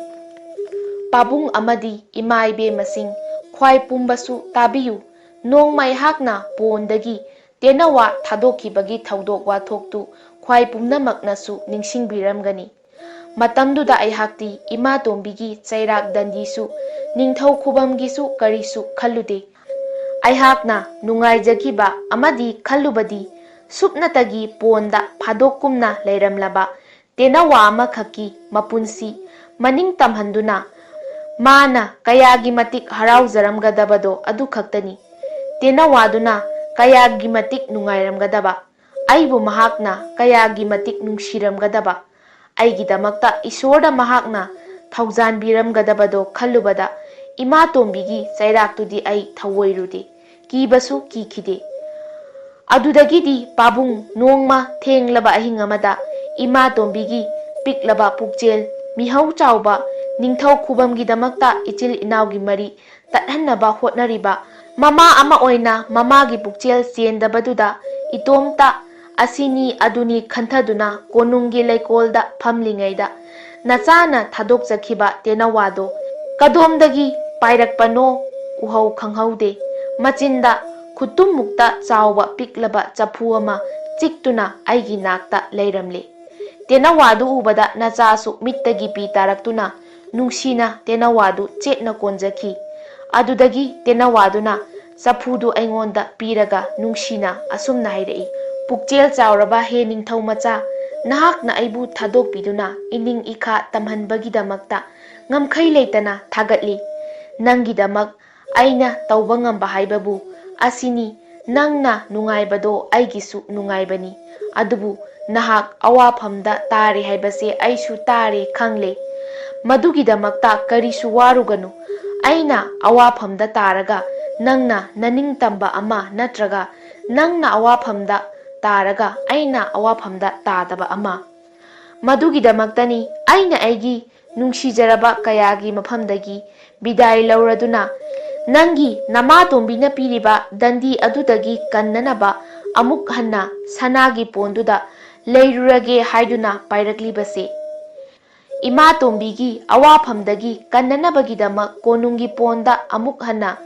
Pabung amadi imaibe masing khwai pumbasu tabiyu nongmai hakna pondagi tenawa thadokibagi thawdok wathoktu khwai pumnamaknasu ningsingbiramgani. Matamduda aihakti ima tombigi chairak dandisu ningthau khubamgisu karisu khallude. Aihakna nungaijakiba amadi khallubadi supnatagi ponda phadokkumna leiramlaba tenawa amakhaki mapunsi maning tamhanduna mana kayagi matik haraujramgadabado adu khaktani tenawaduna kayagi matik nungairamgadaba aibu mahakna kayagi matik nungshiramgadaba aigidamakta isorda mahakna thaujanbiramgadabado khallubada ima tombigi chairaktudi ai thawoirude kibasu kikhide. Adudagidi pabung nongma thenglaba ahing amada ima tombigi piklaba pukchel mihau chauba ningthau khubamgi damakta ichil inaugi mari tathanaba hotnariba mama ama oina mamagi pukchel chendabaduda itomta asini aduni khanthaduna konungi leikolda phamlingaida nachana thadokjakhiba tenawado kadomdagi pairakpano uhau khanghaude machinda khutum mukta chawba piklaba chapu ama chiktuna aigi nakta leiramle. Tenawadu ubada nachasu mittagi pi taraktuna nungsina tenawadu chetna konjaki adudagi tenawaduna chapudu aingonda piraga nungsina asumna hairei pukchel chawraba he ningthau macha nahakna aibu thadokpiduna ining ikha tamhanbagidamakta ngamkhai leitana thagatli nanggidamak aina tawba ngamba haibabu asini nangna nungaibado aigisu nungaibani adubu nahak awafamda tare haibase aisu tare khangle madugidamakta karisu waruganu aina awafamda taraga nangna naning tamba ama natraga nangna awafamda taraga aina awafamda tadaba ama madugidamaktani aina aigi nungsijaraba kayagi mafamdagi bidai lauraduna nangi nama tombina piriba dandi adudagi kannanaba amuk hanna sanagi ponduda leirurage haiduna pairaklibase Ima tombigi awafamdagi kannanabagidama konungi ponda amuk hana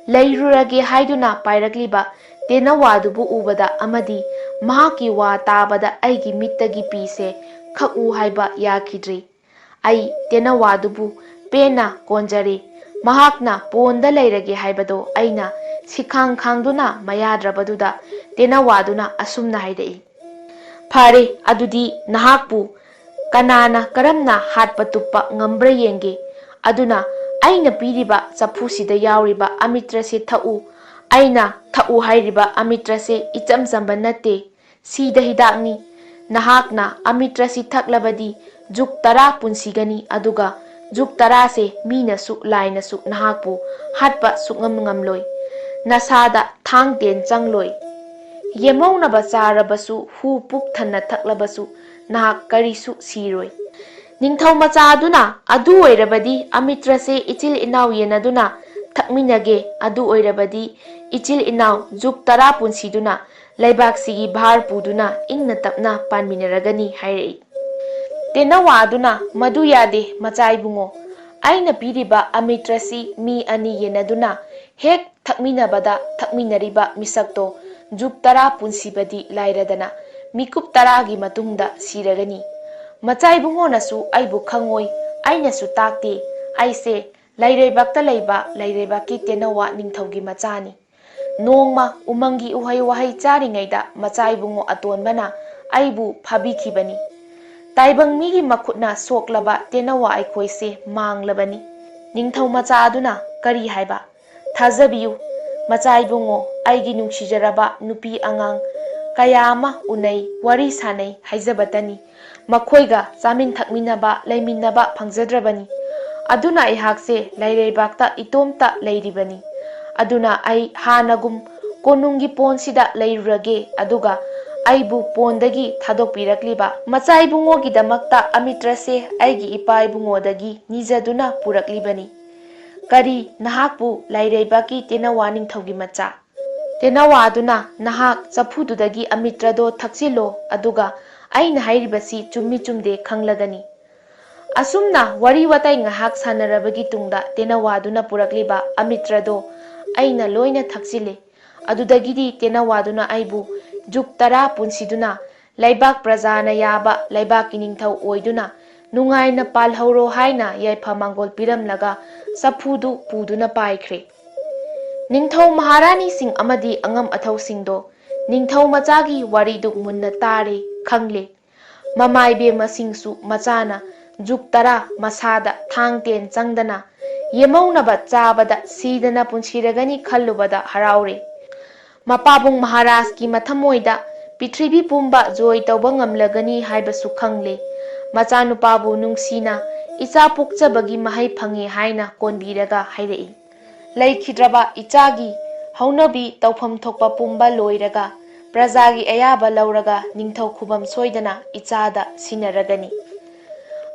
lairurage haiduna pairakliba tenawadubu ubada amadi mahaki wa tabada aigi mittagi pise khau haiba yakidri. Ai tenawadubu pena konjare mahakna ponda lairage haibado aina sikhang khangduna mayadrabaduda tenawaduna asumna haidai. Phare adudi nahakpu kanana karamna hatpa tuppa ngambra yenge aduna aina piriba chapusida yauriba amitrase thau aina thau hairiba amitrase icham chamba nate sida hidakni nahakna amitrasi thaklabadi juk tara punsigani aduga juk tara se mina su laina su nahakpu hatpa sungam ngamloi nasada thang ten changloi yemauna basara basu hu puk thanna thaklabasu nahak karisu siroi ningthau macha aduna adu oirabadi amitrase ichil inaw yenaduna thakminage adu oirabadi ichil inaw juk tara punsiduna laibak sigi bhar puduna ingna tapna panminaragani hairei tenawa aduna madu yade macha ibungo aina piriba amitrasi mi ani yenaduna hek thakminabada thakminariba misakto juk tara punsibadi lairadana mikup taragi matungda siragani macai bungonasu aibu khangoi ainasu takte aise lairebakta leiba lairebaki tenawa ningthaugi machani nongma umangi uhai wahai charingaida macai bungo atonbana aibu phabikhibani taibang migi makhutna soklaba tenawa aikhoise manglabani ningthau macha aduna kari haiba thajabiyu macai bungo aigi nungsijaraba nupi angang kayama unai wari sanai haijabatani makhoiga chamin thakminaba leiminaba phangjadrabani aduna aihakse laireibakta itomta leiribani aduna ai hanagum konungi ponsida leirurage aduga aibu pondagi thadokpirakliba macai bungogi damakta amitrase aigi ipai bungodagi nijaduna puraklibani kari nahakpu laireibaki tenawa ningthaugi macha tenawa aduna nahak chapududagi amitrado thaksilo aduga aina hairibasi chummi chumde khanglagani asumna wari watai ngahak sanarabagi tungda tenawa aduna purakliba amitrado aina loina thaksile adudagidi tenawa aduna aibu juk tara punsiduna laibak prajana yaba laibak kiningthau oiduna nungaina palhauro haina yaifa mangol piramlaga sapudu puduna paikhre ningthau maharani sing amadi angam athau singdo ningthau machagi wariduk munna tare khangle mamai be masingsu machana juk tara masada thangten changdana yemauna ba chabada sidana punsiragani khallubada haraure mapabung maharaj ki mathamoida pithribi pumba joy tawba ngamlagani haibasu khangle macanu pabu nungsina icha pukchabagi mahai phange haina konbiraga hairei laikhidraba ichagi haunabi tawpham thokpa pumba loiraga prajagi ayaba lauraga ningthau khubam soidana ichada sinaragani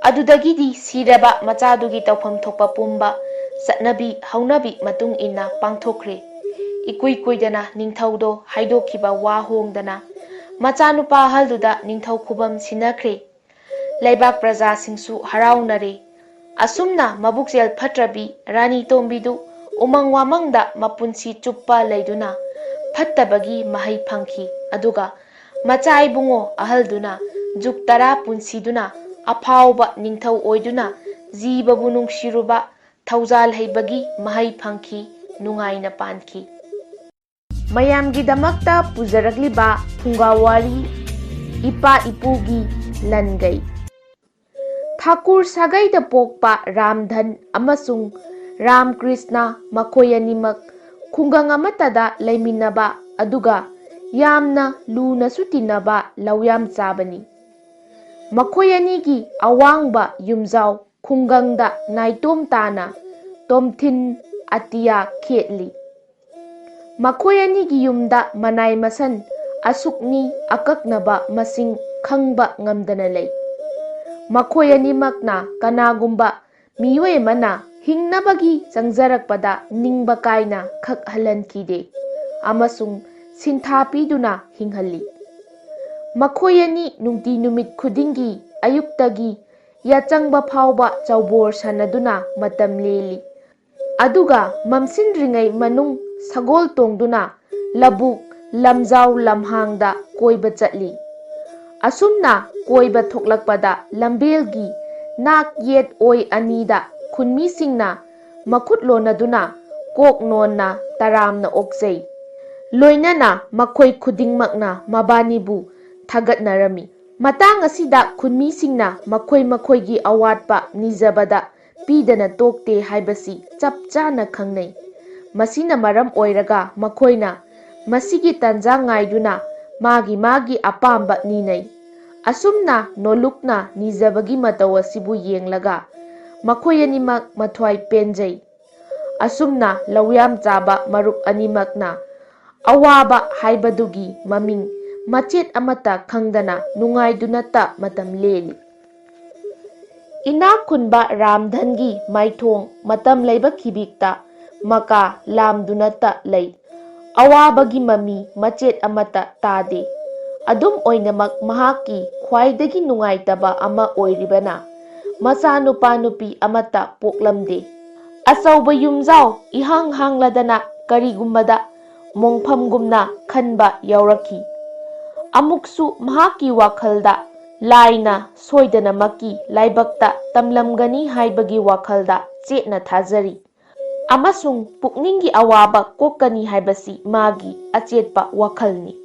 adudagidi siraba machadugi tawpham thokpa pumba satnabi haunabi matung inna pangthokre ikui kuidana ningthaudo haidokhiba wa hongdana machanupa halduda ningthau khubam sinakhre laibak praja singsu haraunare asumna mabukjel phatrabi rani tombidu umang wamangda mapunsi chuppa leiduna phattabagi mahai phangki aduga macai bungo ahalduna juk tara punsiduna afauba ningthau oiduna jibabu nungsiruba thaujal heibagi mahai phangki nungaina panki mayamgi damakta pujarakliba Phungga wari ipa ipugi Langei Thakur sagaida pokpa Ramdhan amasung Ram Krishna makhoi animak khungang amatada leiminaba aduga yamna luna sutinaba lawyam chabani makhoi anigi awangba yumjau khungangda naitom tana tomthin atia khetli makhoi anigi yumda manai masan asukni akaknaba masing khangba ngamdana lei makhoi animakna kanagumba miyoi mana hingnabagi changjarakpada ningba kaina khak halankide amasung sintha piduna hinghalli makhoi ani nungti numit khudingi ayuktagi ꯌꯥꯆꯪꯕ ꯐꯥꯎꯕ ꯆꯧꯕꯣꯔ ꯁꯥꯟꯅꯗꯨꯅ ꯃꯇꯝ ꯂꯦꯜꯂꯤ꯫ ꯑꯗꯨꯒ ꯃꯝꯁꯤꯟꯗ꯭ꯔꯤꯉꯩ ꯃꯅꯨꯡ ꯁꯒꯣꯜ ꯇꯣꯡꯗꯨꯅ ꯂꯕꯨꯛ ꯂꯝꯖꯥꯎ ꯂꯝꯍꯥꯡꯗ ꯀꯣꯏꯕ ꯆꯠꯂꯤ꯫ ꯑꯁꯨꯝꯅ ꯀꯣꯏꯕ ꯊꯣꯛꯂꯛꯄꯗ ꯂꯝꯕꯦꯜꯒꯤ ꯅꯥꯛ ꯌꯦꯠ ꯑꯣꯏ ꯑꯅꯤꯗ ꯈꯨꯟꯃꯤꯁꯤꯡꯅ ꯃꯈꯨꯠ ꯂꯣꯟꯅꯗꯨꯅ ꯀꯣꯛ ꯅꯣꯟꯅ ꯇꯔꯥꯝꯅ ꯑꯣꯛꯆꯩ꯫ ꯂꯣꯏꯅꯅ ꯃꯈꯣꯏ ꯈꯨꯗꯤꯡꯃꯛꯅ ꯃꯕꯥꯅꯤꯕꯨ ꯊꯥꯒꯠꯅꯔꯝꯃꯤ꯫ ꯃꯇꯥꯡ ꯑꯁꯤꯗ ꯈꯨꯟꯃꯤꯁꯤꯡꯅ ꯃꯈꯣꯏ ꯃꯈꯣꯏꯒꯤ ꯑꯋꯥꯠꯄ ꯅꯤꯖꯕꯗ ꯄꯤꯗꯅ ꯇꯣꯛꯇꯦ ꯍꯥꯏꯕꯁꯤ ꯆꯞ ꯆꯥꯅ ꯈꯪꯅꯩ꯫ ꯃꯁꯤꯅ ꯃꯔꯝ ꯑꯣꯏꯔꯒ ꯃꯈꯣꯏꯅ ꯃꯁꯤꯒꯤ ꯇꯥꯟꯖꯥ ꯉꯥꯏꯗꯨꯅ ꯃꯥꯒꯤ ꯃꯥꯒꯤ ꯑꯄꯥꯝꯕ ꯅꯤꯅꯩ꯫ ꯑꯁꯨꯝꯅ ꯅꯣꯂꯨꯛꯅ ꯅꯤꯖꯕꯒꯤ ꯃꯇꯧ ꯑꯁꯤꯕꯨ ꯌꯦꯡꯂꯒ ꯃꯈꯣꯏ ꯑꯅꯤꯃꯛ ꯃꯊ꯭ꯋꯥꯏ ꯄꯦꯟꯖꯩ꯫ ꯑꯁꯨꯝꯅ ꯂꯧꯌꯥꯝ ꯆꯥꯕ ꯃꯔꯨꯞ ꯑꯅꯤꯃꯛꯅ ꯑꯋꯥꯕ ꯍꯥꯏꯕꯗꯨꯒꯤ ꯃꯃꯤꯡ ꯃꯆꯦꯠ ꯑꯃꯠꯇ ꯈꯪꯗꯅ ꯅꯨꯡꯉꯥꯏꯗꯨꯅꯇ ꯃꯇꯝ ꯂꯦꯜꯂꯤ꯫ ꯏꯅꯥꯛ ꯈꯨꯟꯕ ꯔꯥꯝꯙꯟꯒꯤ ꯃꯥꯏꯊꯣꯡ ꯃꯇꯝ ꯂꯩꯕ ꯈꯤꯕꯤꯛꯇ ꯃꯀꯥ ꯂꯥꯝꯗꯨꯅꯇ ꯂꯩ꯫ ꯑꯋꯥꯕꯒꯤ ꯃꯃꯤ ꯃꯆꯦꯠ ꯑꯃꯠꯇ ꯇꯥꯗꯦ꯫ ꯑꯗꯨꯝ ꯑꯣꯏꯅꯃꯛ ꯃꯍꯥꯛꯀꯤ ꯈ꯭ꯋꯥꯏꯗꯒꯤ ꯅꯨꯡꯉꯥꯏꯇꯕ ꯑꯃ ꯑꯣꯏꯔꯤꯕꯅ ꯃꯆꯥꯅꯨꯄꯥ ꯅꯨꯄꯤ ꯑꯃꯠꯇ ꯄꯣꯛꯂꯝꯗꯦ꯫ ꯑꯆꯧꯕ ꯌꯨꯝꯖꯥꯎ ꯏꯍꯥꯡ ꯍꯥꯡꯂꯗꯅ ꯀꯔꯤꯒꯨꯝꯕꯗ ꯃꯣꯡꯐꯝꯒꯨꯝꯅ ꯈꯟꯕ ꯌꯥꯎꯔꯛꯈꯤ꯫ ꯑꯃꯨꯛꯁꯨ ꯃꯍꯥꯛꯀꯤ ꯋꯥꯈꯜꯗ ꯂꯥꯏꯅ ꯁꯣꯏꯗꯅꯃꯛꯀꯤ ꯂꯥꯏꯕꯛꯇ ꯇꯝꯂꯝꯒꯅꯤ ꯍꯥꯏꯕꯒꯤ ꯋꯥꯈꯜꯗ ꯆꯦꯠꯅ ꯊꯥꯖꯔꯤ ꯑꯃꯁꯨꯡ ꯄꯨꯛꯅꯤꯡꯒꯤ ꯑꯋꯥꯕ ꯀꯣꯛꯀꯅꯤ ꯍꯥꯏꯕꯁꯤ ꯃꯥꯒꯤ ꯑꯆꯦꯠꯄ ꯋꯥꯈꯜꯅꯤ꯫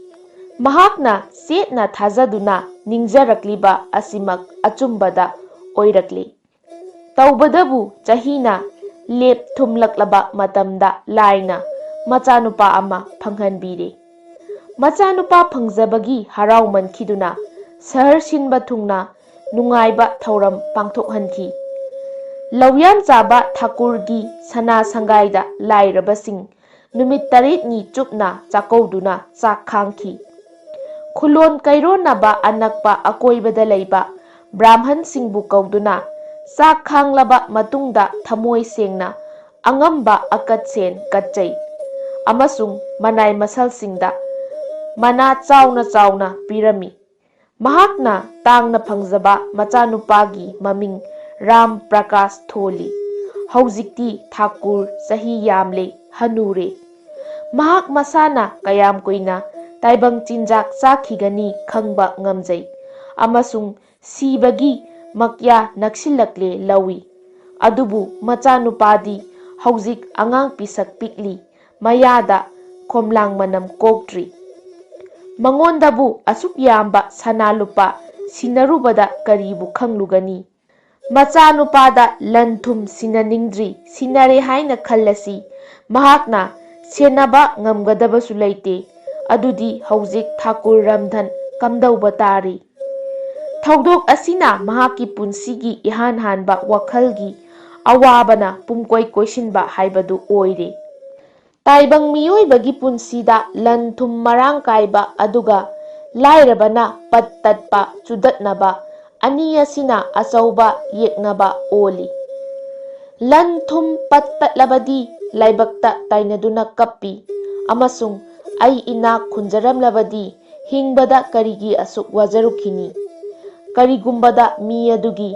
ꯃꯍꯥꯛꯅ ꯆꯦꯠꯅ ꯊꯥꯖꯗꯨꯅ ꯅꯤꯡꯖꯔꯛꯂꯤꯕ ꯑꯁꯤꯃꯛ ꯑꯆꯨꯝꯕꯗ ꯑꯣꯏꯔꯛꯂꯦ꯫ ꯇꯧꯕꯗꯕꯨ ꯆꯍꯤꯅ ꯂꯦꯞꯊꯨꯝꯂꯛꯂꯕ ꯃꯇꯝꯗ ꯂꯥꯏꯅ ꯃꯆꯥꯅꯨꯄꯥ ꯑꯃ ꯐꯪꯍꯟꯕꯤꯔꯦ꯫ ꯃꯆꯥꯅꯨꯄꯥ ꯐꯪꯖꯕꯒꯤ ꯍꯔꯥꯎꯃꯟꯈꯤꯗꯨꯅ ꯁꯍꯔ ꯁꯤꯟꯕ ꯊꯨꯡꯅ ꯅꯨꯡꯉꯥꯏꯕ ꯊꯧꯔꯝ ꯄꯥꯡꯊꯣꯛꯍꯟꯈꯤ꯫ ꯂꯧꯌꯥꯝ ꯆꯥꯕ ꯊꯥꯀꯨꯔꯒꯤ ꯁꯅꯥ ꯁꯪꯒꯥꯏꯗ ꯂꯥꯏꯔꯕꯁꯤꯡ ꯅꯨꯃꯤꯠ 8ꯅꯤ ꯆꯨꯞꯅ ꯆꯥꯛꯀꯧꯗꯨꯅ ꯆꯥꯛ ꯈꯥꯡꯈꯤ꯫ ꯈꯨꯂꯣꯟ ꯀꯩꯔꯣꯟꯅꯕ ꯑꯅꯛꯄ ꯑꯀꯣꯏꯕꯗ ꯂꯩꯕ ꯕ꯭ꯔꯥꯝꯍꯟꯁꯤꯡꯕꯨ ꯀꯧꯗꯨꯅ ꯆꯥꯛ ꯈꯥꯡꯂꯕ ꯃꯇꯨꯡꯗ ꯊꯃꯣꯏ ꯁꯦꯡꯅ ꯑꯉꯝꯕ ꯑꯀꯠꯁꯦꯟ ꯀꯠꯆꯩ ꯑꯃꯁꯨꯡ ꯃꯅꯥꯏ ꯃꯁꯜꯁꯤꯡꯗ ꯃꯅꯥ ꯆꯥꯎꯅ ꯆꯥꯎꯅ ꯄꯤꯔꯝꯃꯤ꯫ ꯃꯍꯥꯛꯅ ꯇꯥꯡꯅ ꯐꯪꯖꯕ ꯃꯆꯥꯅꯨꯄꯥꯒꯤ ꯃꯃꯤꯡ ꯔꯥꯝ ꯄ꯭ꯔꯀꯥꯁ ꯊꯣꯜꯂꯤ꯫ ꯍꯧꯖꯤꯛꯇꯤ ꯊꯥꯀꯨꯔ ꯆꯍꯤ ꯌꯥꯝꯂꯦ, ꯍꯅꯨꯔꯦ꯫ ꯃꯍꯥꯛ ꯃꯁꯥꯅ ꯀꯌꯥꯝ ꯀꯨꯏꯅ ꯇꯥꯏꯕꯪ ꯆꯤꯟꯖꯥꯛ ꯆꯥꯈꯤꯒꯅꯤ ꯈꯪꯕ ꯉꯝꯖꯩ ꯑꯃꯁꯨꯡ ꯁꯤꯕꯒꯤ ꯃꯛꯌꯥ ꯅꯛꯁꯤꯜꯂꯛꯂꯦ ꯂꯧꯏ꯫ ꯑꯗꯨꯕꯨ ꯃꯆꯥꯅꯨꯄꯥꯗꯤ ꯍꯧꯖꯤꯛ ꯑꯉꯥꯡ ꯄꯤꯁꯛ ꯄꯤꯛꯂꯤ, ꯃꯌꯥꯗ ꯈꯣꯝꯂꯥꯡ ꯃꯅꯝ ꯀꯣꯛꯇ꯭ꯔꯤ꯫ ꯃꯉꯣꯟꯗꯕꯨ ꯑꯁꯨꯛ ꯌꯥꯝꯕ ꯁꯅꯥ ꯂꯨꯄꯥ ꯁꯤꯟꯅꯔꯨꯕꯗ ꯀꯔꯤꯕꯨ ꯈꯪꯂꯨꯒꯅꯤ? ꯃꯆꯥꯅꯨꯄꯥꯗ ꯂꯟ ꯊꯨꯝ ꯁꯤꯟꯅꯅꯤꯡꯗ꯭ꯔꯤ꯫ ꯁꯤꯟꯅꯔꯦ ꯍꯥꯏꯅ ꯈꯜꯂꯁꯤ, ꯃꯍꯥꯛꯅ ꯁꯦꯟꯅꯕ ꯉꯝꯒꯗꯕꯁꯨ ꯂꯩꯇꯦ꯫ ꯑꯗꯨꯗꯤ ꯍꯧꯖꯤꯛ ꯊꯥꯀꯨꯔ ꯔꯥꯝꯙꯟ ꯀꯝꯗꯧꯕ ꯇꯥꯔꯤ? ꯊꯧꯗꯣꯛ ꯑꯁꯤꯅ ꯃꯍꯥꯛꯀꯤ ꯄꯨꯟꯁꯤꯒꯤ ꯏꯍꯥꯟ ꯍꯥꯟꯕ ꯋꯥꯈꯜꯒꯤ ꯑꯋꯥꯕꯅ ꯄꯨꯝꯀꯣꯏ ꯀꯣꯏꯁꯤꯟꯕ ꯍꯥꯏꯕꯗꯨ ꯑꯣꯏꯔꯦ꯫ ꯇꯥꯏꯕꯪ ꯃꯤꯑꯣꯏꯕꯒꯤ ꯄꯨꯟꯁꯤꯗ ꯂꯟ ꯊꯨꯝ ꯃꯔꯥꯡ ꯀꯥꯏꯕ ꯑꯗꯨꯒ ꯂꯥꯏꯔꯕꯅ ꯄꯠ ꯇꯠꯄ ꯆꯨꯗꯠꯅꯕ ꯑꯅꯤ ꯑꯁꯤꯅ ꯑꯆꯧꯕ ꯌꯦꯛꯅꯕ ꯑꯣꯜꯂꯤ꯫ ꯂꯟ ꯊꯨꯝ ꯄꯠ ꯇꯠꯂꯕꯗꯤ ꯂꯥꯏꯕꯛꯇ ꯇꯥꯏꯅꯗꯨꯅ ꯀꯞꯄꯤ ꯑꯃꯁꯨꯡ ꯑꯩ ꯏꯅꯥꯛ ꯈꯨꯟꯖꯔꯝꯂꯕꯗꯤ ꯍꯤꯡꯕꯗ ꯀꯔꯤꯒꯤ ꯑꯁꯨꯛ ꯋꯥꯖꯔꯨꯈꯤꯅꯤ? ꯀꯔꯤꯒꯨꯝꯕꯗ ꯃꯤ ꯑꯗꯨꯒꯤ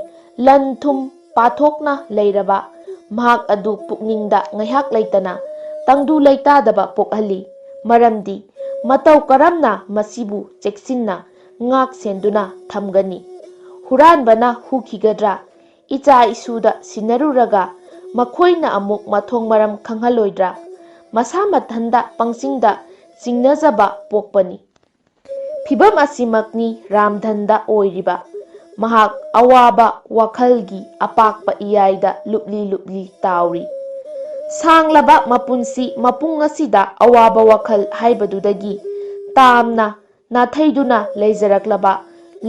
ꯂꯟ ꯊꯨꯝ ꯄꯥꯊꯣꯛꯅ ꯂꯩꯔꯕ ꯃꯍꯥꯛ ꯑꯗꯨ ꯄꯨꯛꯅꯤꯡꯗ ꯉꯥꯏꯍꯥꯛ ꯂꯩꯇꯅ ꯇꯪꯗꯨ ꯂꯩꯇꯥꯗꯕ ꯄꯣꯛꯍꯜꯂꯤ꯫ ꯃꯔꯝꯗꯤ ꯃꯇꯧ ꯀꯔꯝꯅ ꯃꯁꯤꯕꯨ ꯆꯦꯛꯁꯤꯟꯅ ꯉꯥꯛ ꯁꯦꯟꯗꯨꯅ ꯊꯝꯒꯅꯤ? ꯍꯨꯔꯥꯟꯕꯅ ꯍꯨꯈꯤꯒꯗ꯭ꯔꯥ? ꯏꯆꯥ ꯏꯁꯨꯗ ꯁꯤꯟꯅꯔꯨꯔꯒ ꯃꯈꯣꯏꯅ ꯑꯃꯨꯛ ꯃꯊꯣꯡ ꯃꯔꯝ ꯈꯪꯍꯜꯂꯣꯏꯗ꯭ꯔꯥ? ꯃꯁꯥ ꯃꯊꯟꯗ ꯄꯪꯆꯤꯡꯗ ꯆꯤꯡꯅꯖꯕ ꯄꯣꯛꯄꯅꯤ꯫ ꯐꯤꯚꯝ ꯑꯁꯤꯃꯛꯅꯤ ꯔꯥꯝꯙꯟꯗ ꯑꯣꯏꯔꯤꯕ꯫ ꯃꯍꯥꯛ ꯑꯋꯥꯕ ꯋꯥꯈꯜꯒꯤ ꯑꯄꯥꯛꯄ ꯏꯌꯥꯏꯗ ꯂꯨꯞꯂꯤ ꯂꯨꯞꯂꯤ ꯇꯥꯎꯔꯤ꯫ ꯁꯥꯡꯂꯕ ꯃꯄꯨꯟꯁꯤ ꯃꯄꯨꯡ ꯑꯁꯤꯗ ꯑꯋꯥꯕ ꯋꯥꯈꯜ ꯍꯥꯏꯕꯗꯨꯗꯒꯤ ꯇꯥꯝꯅ ꯅꯥꯊꯩꯗꯨꯅ ꯂꯩꯖꯔꯛꯂꯕ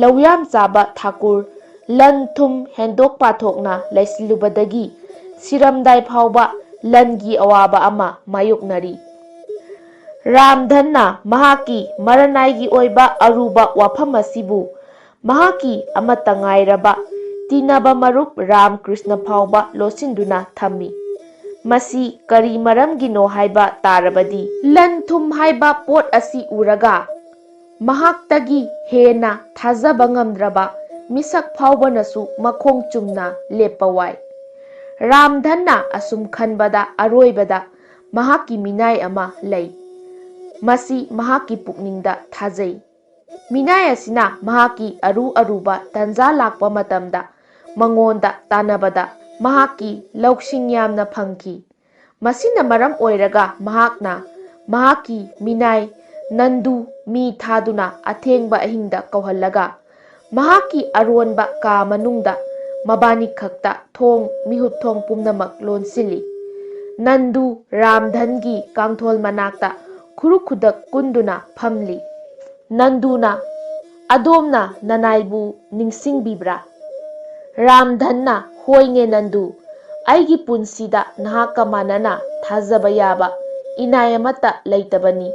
ꯂꯧꯌꯥꯝ ꯆꯥꯕ ꯊꯥꯀꯨꯔ ꯂꯟ ꯊꯨꯝ ꯍꯦꯟꯗꯣꯛ ꯄꯥꯊꯣꯛꯅ ꯂꯩꯁꯤꯜꯂꯨꯕꯗꯒꯤ ꯁꯤꯔꯝꯗꯥꯏ ꯐꯥꯎꯕ ꯂꯟꯒꯤ ꯑꯋꯥꯕ ꯑꯃ ꯃꯥꯌꯣꯛꯅꯔꯤ꯫ ꯔꯥꯝꯙꯟꯅ ꯃꯍꯥꯛꯀꯤ ꯃꯔꯅꯥꯏꯒꯤ ꯑꯣꯏꯕ ꯑꯔꯨꯕ ꯋꯥꯐꯝ ꯑꯁꯤꯕꯨ ꯃꯍꯥꯛꯀꯤ ꯑꯃꯠꯇ ꯉꯥꯏꯔꯕ ꯇꯤꯟꯅꯕ ꯃꯔꯨꯞ ꯔꯥꯝ ꯀ꯭ꯔꯤꯁꯅ ꯐꯥꯎꯕ ꯂꯣꯠꯁꯤꯟꯗꯨꯅ ꯊꯝꯃꯤ꯫ ꯃꯁꯤ ꯀꯔꯤ ꯃꯔꯝꯒꯤꯅꯣ ꯍꯥꯏꯕ ꯇꯥꯔꯕꯗꯤ ꯂꯟ ꯊꯨꯝ ꯍꯥꯏꯕ ꯄꯣꯠ ꯑꯁꯤ ꯎꯔꯒ ꯃꯍꯥꯛꯇꯒꯤ ꯍꯦꯟꯅ ꯊꯥꯖꯕ ꯉꯝꯗ꯭ꯔꯕ misak phawbanasu makhong chumna lepa wai. Ramdhanna asum khanbada aroibada mahaki minai ama lei. Masi mahaki pukningda thajai. Minai asina mahaki aruba tanja lakpa matamda mangonda tanabada mahaki lauksing yamna phangki. Masina maram oiraga mahakna mahaki minai Nandu mi thaduna athengba ahingda kauhallaga mahaki aronba ka manungda mabani khakta thong mihut thong pumnamak lonsili. Nandu Ramdhangi kangthol manakta khurukhudak kunduna phamli. Nanduna adomna nanaibu ningsingbibra. Ramdhanna hoinge Nandu aigi punsida nahaka manana thajaba yaba inayamata leitabani.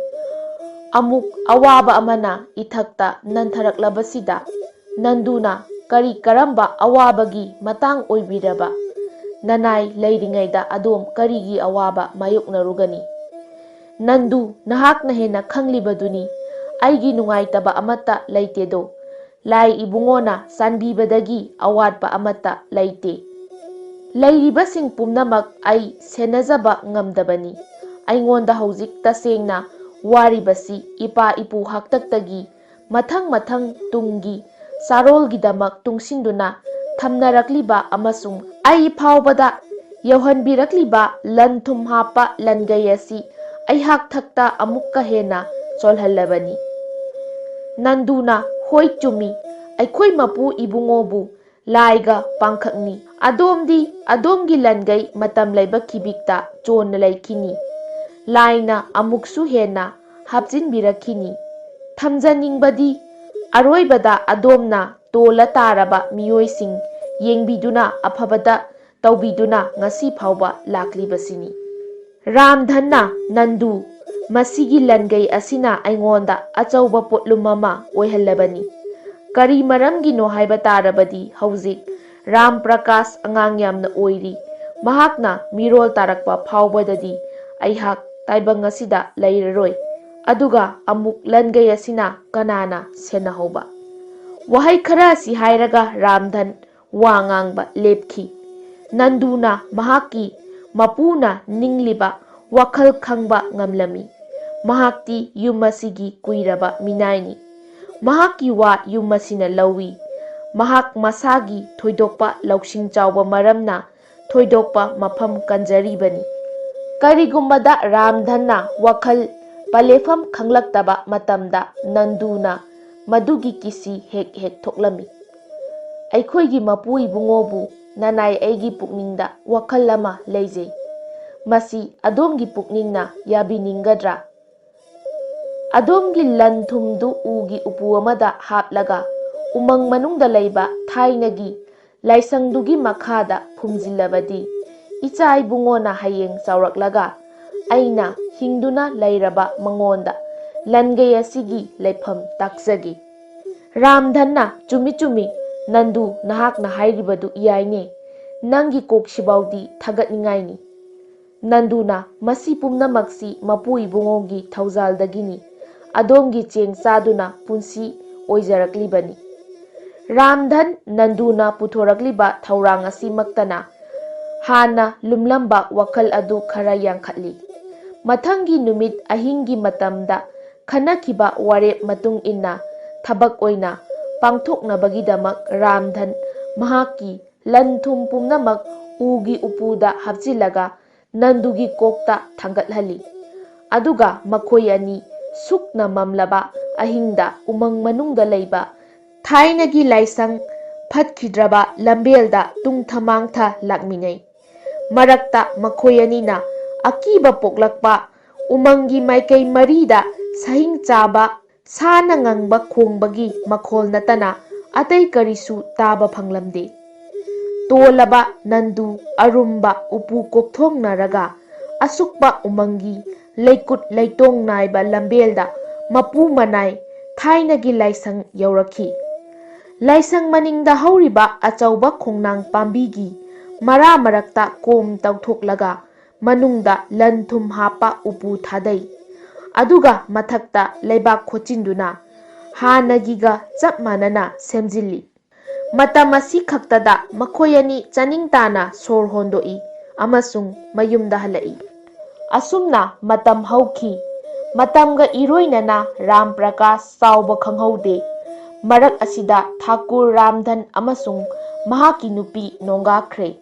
Amuk awaba amana ithakta nantharaklabasida Nanduna kari karamba awabagi matang oibiraba nanai leiringaida adom karigi awaba mayoknarugani. Nandu nahakna hena khanglibaduni aigi nungaitaba amata leitedo lai ibungona sanbibadagi awatpa amata leite. Leiribasing pumnamak ai senazaba ngamdabani. Aingonda hauzik tasengna waribasi ipa ipu haktaktagi mathang tungi sarolgidamak tungsinduna thamnarakliba amasung ai phawbada yauhanbirakliba lanthum hapa Langei asi aihak thakta amukka hena cholhallabani. Nanduna hoi chumi aikhoi mapu ibungobu laiga pangkhakni adomgi Langei matam laiba kibikta chonna laikini. Laina amuksu hena hapjinbirakini. Thamjaningbadi aroibada adomna tola taraba miyoising yengbiduna afabada tawbiduna ngasi phawba laklibasini. Ramdhanna Nandu masigi Langei asina aingonda achauba potlum ama oihallabani. Kari maramgino haiba tarabadi hauzik Ram Prakash angang yamna oiri mahakna mirol tarakpa phawbadadi aihak taibang asida leiraroi aduga amuk Langei asina kanana senahoba. Wahai khara si hairaga Ramdhan wa ngangba lepki. Nanduna mahaki mapuna ningliba wakhal khangba ngamlami. Mahakti yumasigi kuiraba minaini. Mahaki wa yumasina lawi. Mahak masagi thoidokpa lauksing chawba maramna thoidokpa mafam kanjaribani. Karigumbada Ramdhanna wakhal palefam khanglaktaba matamda Nanduna madugi kisi hek thoklami. Aikhoigi mapu ibungobu nanai aigi pukningda wakhal ama leijei. Masi adomgi pukningna yabiningadra. Adomgi lanthumdu ugi upu amada haplaga umang manungda leiba thainagi laisangdugi makhada phumjillabadi icha ibungona hayeng chawraklaga aina hingduna leiraba mangonda Langei asigi leifam takjagi. Ramdhanna chumi Nandu nahakna hairibadu iyaine nangi kokshibaudi thagatningaini. Nanduna masi pumnamaksi mapu ibungogi thaujaldagini adomgi cheng chaduna punsi oijaraklibani. Ramdhan Nanduna puthorakliba thaurang asi maktana hana lumlamba wakhal adu khara yangkhatli. Mathangi numit ahingi matamda khanakiba warep matung inna thabak oina pangthoknabagidamak Ramdhan mahaki lanthum pumnamak ugi upuda hapjilaga Nandugi kokta thangathali. Aduga makhoi ani sukna mamlaba ahingda umang manungda leiba thainagi laisang phatkidraba lambelda tungthamangtha lakminai. Marakta makhoi anina akiba poklakpa umangi maikei marida sahing chaba sana ngangba khongbagi makhol natana atai karisu taba phanglamde. Tolaba Nandu arumba upu kokthongnaraga asukpa umangi leikut leitong naiba lambelda mapu manai thainagi laisang yaurakhi. Laisang maningda hauriba achauba khongnang pambigi mara marakta kom tawthoklaga manungda lanthum hapa upu thadai. Aduga mathakta leibak khochinduna hanagiga chap manana semjilli. Matam asi khaktada makhoi ani chaning tana sor hondoi amasung mayumda halai. Asumna matam hauki. Matamga iroinana Ram Prakash sauba khanghaude. Marak asida Thakur Ramdhan amasung mahaki nupi nongakre.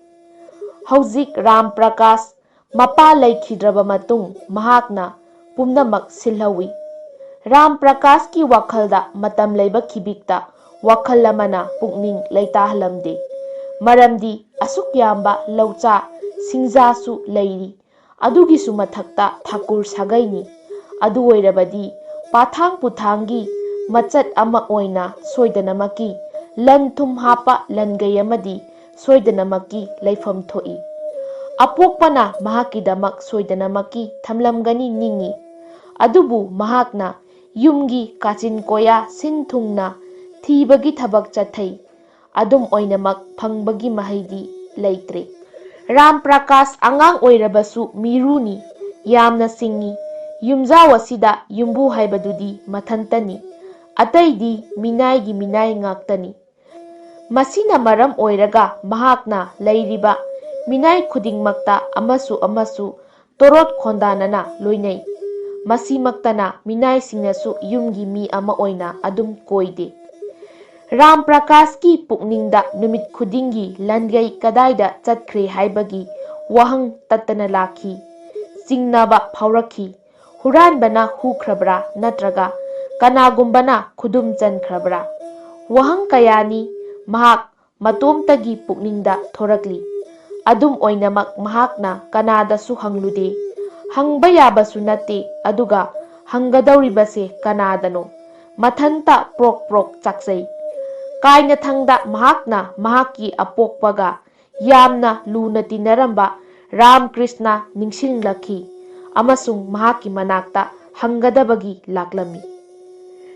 Hauzik Ram Prakash mapa laikhidraba matung mahakna pumnamak silhawi. Ram Prakash ki wakhalda matam leiba khibikta wakhal amana pukning leitahalamde. Maramdi asuk yamba laucha singjasu leiri. Adugisu mathakta Thakur sagaini. Adu oirabadi pathang puthangi machat ama oina soidanamaki lan thum hapa Langei amadi soidanamaki leifam thoi. Apokpana mahakidamak soidanamaki thamlamgani ningi. Adubu mahakna yumgi kachin koya sinthungna thibagi thabak chathai. Adum oinamak Phangbagi mahaidi leitre. Ram Prakash angang oirabasu miruni yamna singi. Yumjaw asida yumbu haibadudi mathantani. Ataidi minaigi minai ngaktani. Masina maram oiraga mahakna leiriba minai khudingmakta amasu torot khondanana loinai. Masimaktana minai singnasu yumgi mi ama oina adum koide. Ram Prakash ki pukningda numit khudingi Langei kadaida chatkre haibagi wahang tattana lakhi. Singnaba phaurakhi. Huranbana hukrabra natraga kanagumbana khudum chankrabra. Wahang kayani mahak matomtagi pukningda thorakli. Adum oinamak mahakna kanadasu hanglude. Hangba yabasu nate aduga hanggadawribase kanadano. Mathanta prok chaksai. Kaina thangda mahakna mahaki apokpaga yamna luna tinaramba Ram Krishna ningsinglakhi. Amasung mahaki manakta hanggadabagi laklami.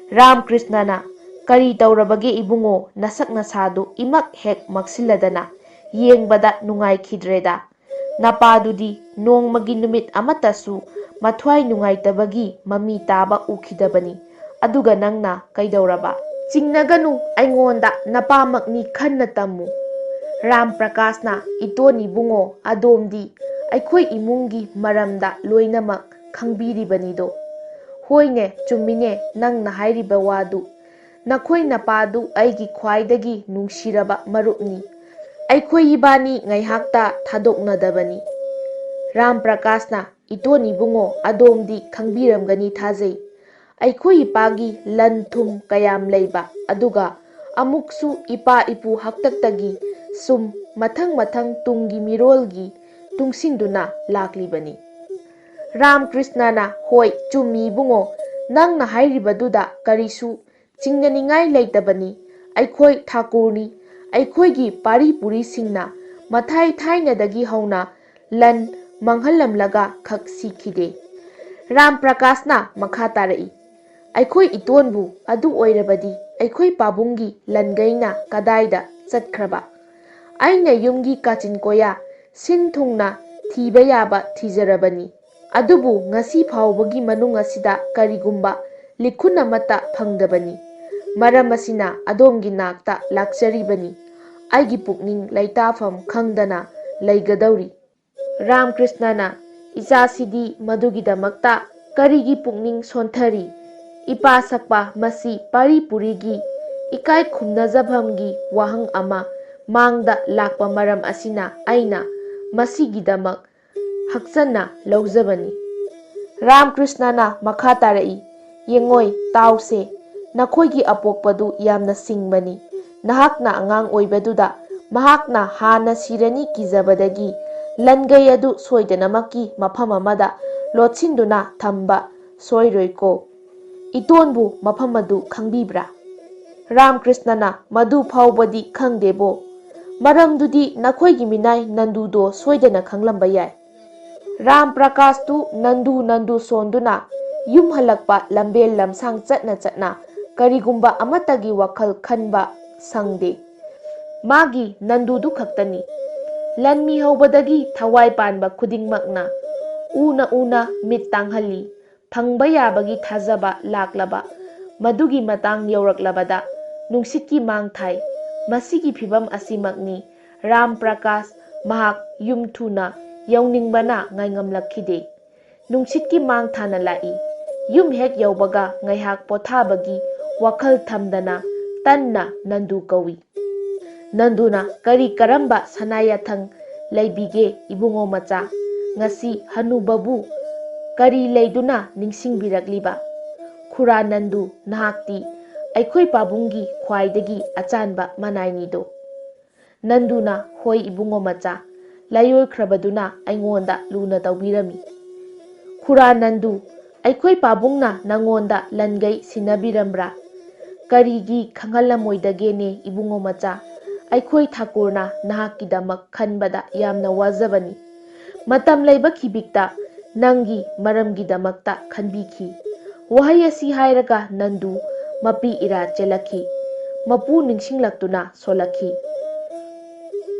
Ram Krishnana kari taurabage ibungo nasak nasadu imak hek maksilladana yengbada nungai khidreda. Napadudi nongmagi numit amatasu mathwai nungai tabagi mami taba ukhidabani. Aduga nangna kaidauraba. Chingnaganu aingonda napamakni khanna tamu. Ram Prakashna itoni bungo adomdi aikhoi imungi maramda loinamak khangbiribanido. Hoine chumine nangna hairiba wadu. Nakhoi napadu aigi khwaidagi nungsiraba marupni. Aikhoi ibani ngaihakta thadoknadabani. Ram Prakashna itoni bungo adomdi khangbiramgani thajai. Aikhoi ipagi lan thum kayam leiba aduga amuksu ipa ipu haktaktagi sum mathang tungi mirolgi tungsinduna laklibani. Ram Krishnana hoi chumi bungo nangna hairibaduda karisu chingnaningai leitabani. Aikhoi Thakurni aikhoi pari puri singna mathai thainadagi hauna lan manghalamlaga khak sikhide. Ram Prakashna makha tarai. Aikhoi itonbu adu oirabadi aikhoi pabungi Langeina kadaida chatkraba. Aina yumgi kachin koya sinthungna thiba yaba thijarabani. Adubu ngasi phawbagi manung asida karigumba likhun amata phangdabani. Maram asina adomgi nakta lakcharibani. Aigi pukning laitafam khangdana laigadauri. Ram Krishnana ichasidi madugidamakta karigi pukning sonthari. Ipa sakpa masi pari purigi ikai khumnajabhamgi wahang ama mangda lakpa maram asina aina masigidamak haksanna laujabani. Ram Krishnana makha tarai. Yengoi tause nakhoigi apokpadu yamna singbani. Nahakna angang oibaduda mahakna hana sirani kijabadagi Langei adu soidanamaki mafam amada lotsinduna thamba soiroiko. Itonbu mafam adu khangbibra? Ram Krishnana madu phawbadi khangdebo. Maramdudi nakhoigi minai nandudo soidana khanglamba yai. Ram Prakash tu nandu sonduna yum halakpa lambel lamsang chatna karigumba amatagi wakhal khanba sangde. Magi nandudu khaktani. Lanmi haubadagi thawai panba khudingmakna una mit tanghali. Phangba yabagi thajaba laklaba madugi matang yauraklabada nungsitki mang thai Masigi phibam asimakni Ram Prakash mahak yum thuna yauningbana ngaingamlakhide. Nungchitki mang thana lai. Yum hek yaubaga ngaihak pothabagi wakhal thamdana tanna Nandu kawi. Nanduna kari karamba sanayathang laibige ibungo macha. Ngasi hanubabu kari leiduna ningsingbiragliba. Khura Nandu nahakti aikhoi pabungi khwaidagi achanba manainido. Nanduna hoi ibungo macha layoi khrabaduna aingonda luna tawbirami. Khura Nandu aikhoi pabungna nangonda Langei sinabirambra. Karigi khangalamoidagene ibungo macha aikhoi thakurna nahakkidamak khanbada yamna wazabani. Matam laiba khibikta nangi maramgidamakta khanbikhi. Wahai asi hairaga Nandu mapi ira chelakhi. Mapu ningsinglaktuna solakhi.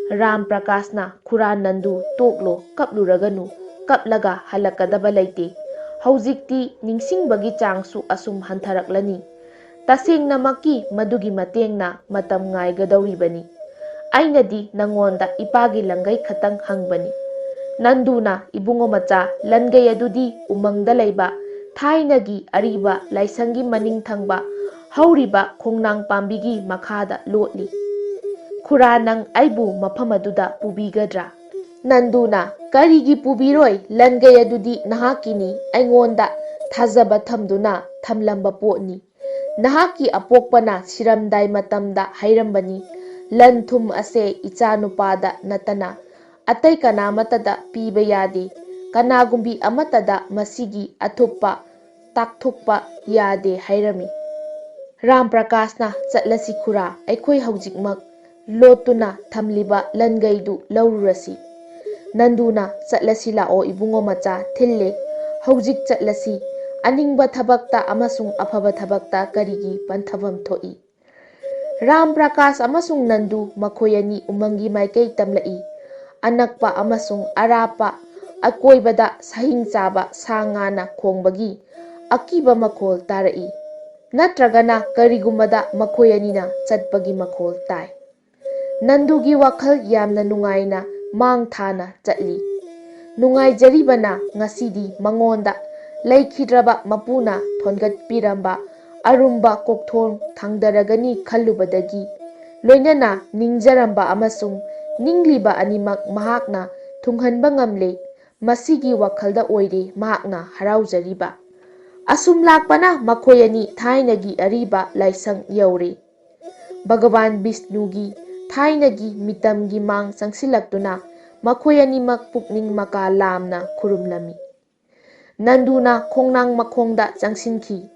Ram Prakashna Khura Nandu toklo kapluraganu kaplaga halakadaba laite. Haujikti ningsingbagi changsu asum hantharaklani. Tasengna maki madugi matengna matam ngaigadawribani. Ainadi nangonda ipagi Langei khatang hangbani. Nanduna ibungo macha Langei adudi umangda laiba thainagi ariba laisangi maning thangba hauriba khongnang pambigi makhada lotli. Khura nang aibu mafam aduda pubigadra. Nanduna karigi pubiroi Langei adudi nahakini aingonda thazaba thamduna thamlamba potni. Nahaki apokpana siramdai matamda hairambani. Lanthum ase ichanupada natana atai kanamatada piba yade. Kanagumbi amatada masigi athupa takthukpa yade hairami. Ram Prakashna chatlasi khura aikhoi haujikmak lotuna thamliba Langeidu laururasi. Nanduna chatlasi lao ibungo macha thille haujik chatlasi aningba thabakta amasung afaba thabakta karigi panthabam thoi. Ram Prakash amasung Nandu makoyani umangi maikei tamlai. Anakpa amasung arapa akoibada sahing chaba sangana khongbagi akiba makhol tarai. Natragana karigumbada makoyanina chatpagi makhol tai. Nandugi wakhal yamna nungaina mang thana chatli. Nungai jaribana ngasidi mangonda laikhidraba mapuna thongat piramba arumba kokthon thangdaragani khallubadagi loinana ningjaramba amasung ningliba animak mahakna thunghanba ngamle masigi wakhalda oire mahakna haraujariba. Asum lakpana makoyani thainagi ariba laisang yaure. Bhagavan Vishnugi thainagi mitamgi mang sangsilaktuna makoyani mak pukning maka lamna khurumlami. Nanduna khongnang makhongda changsinki.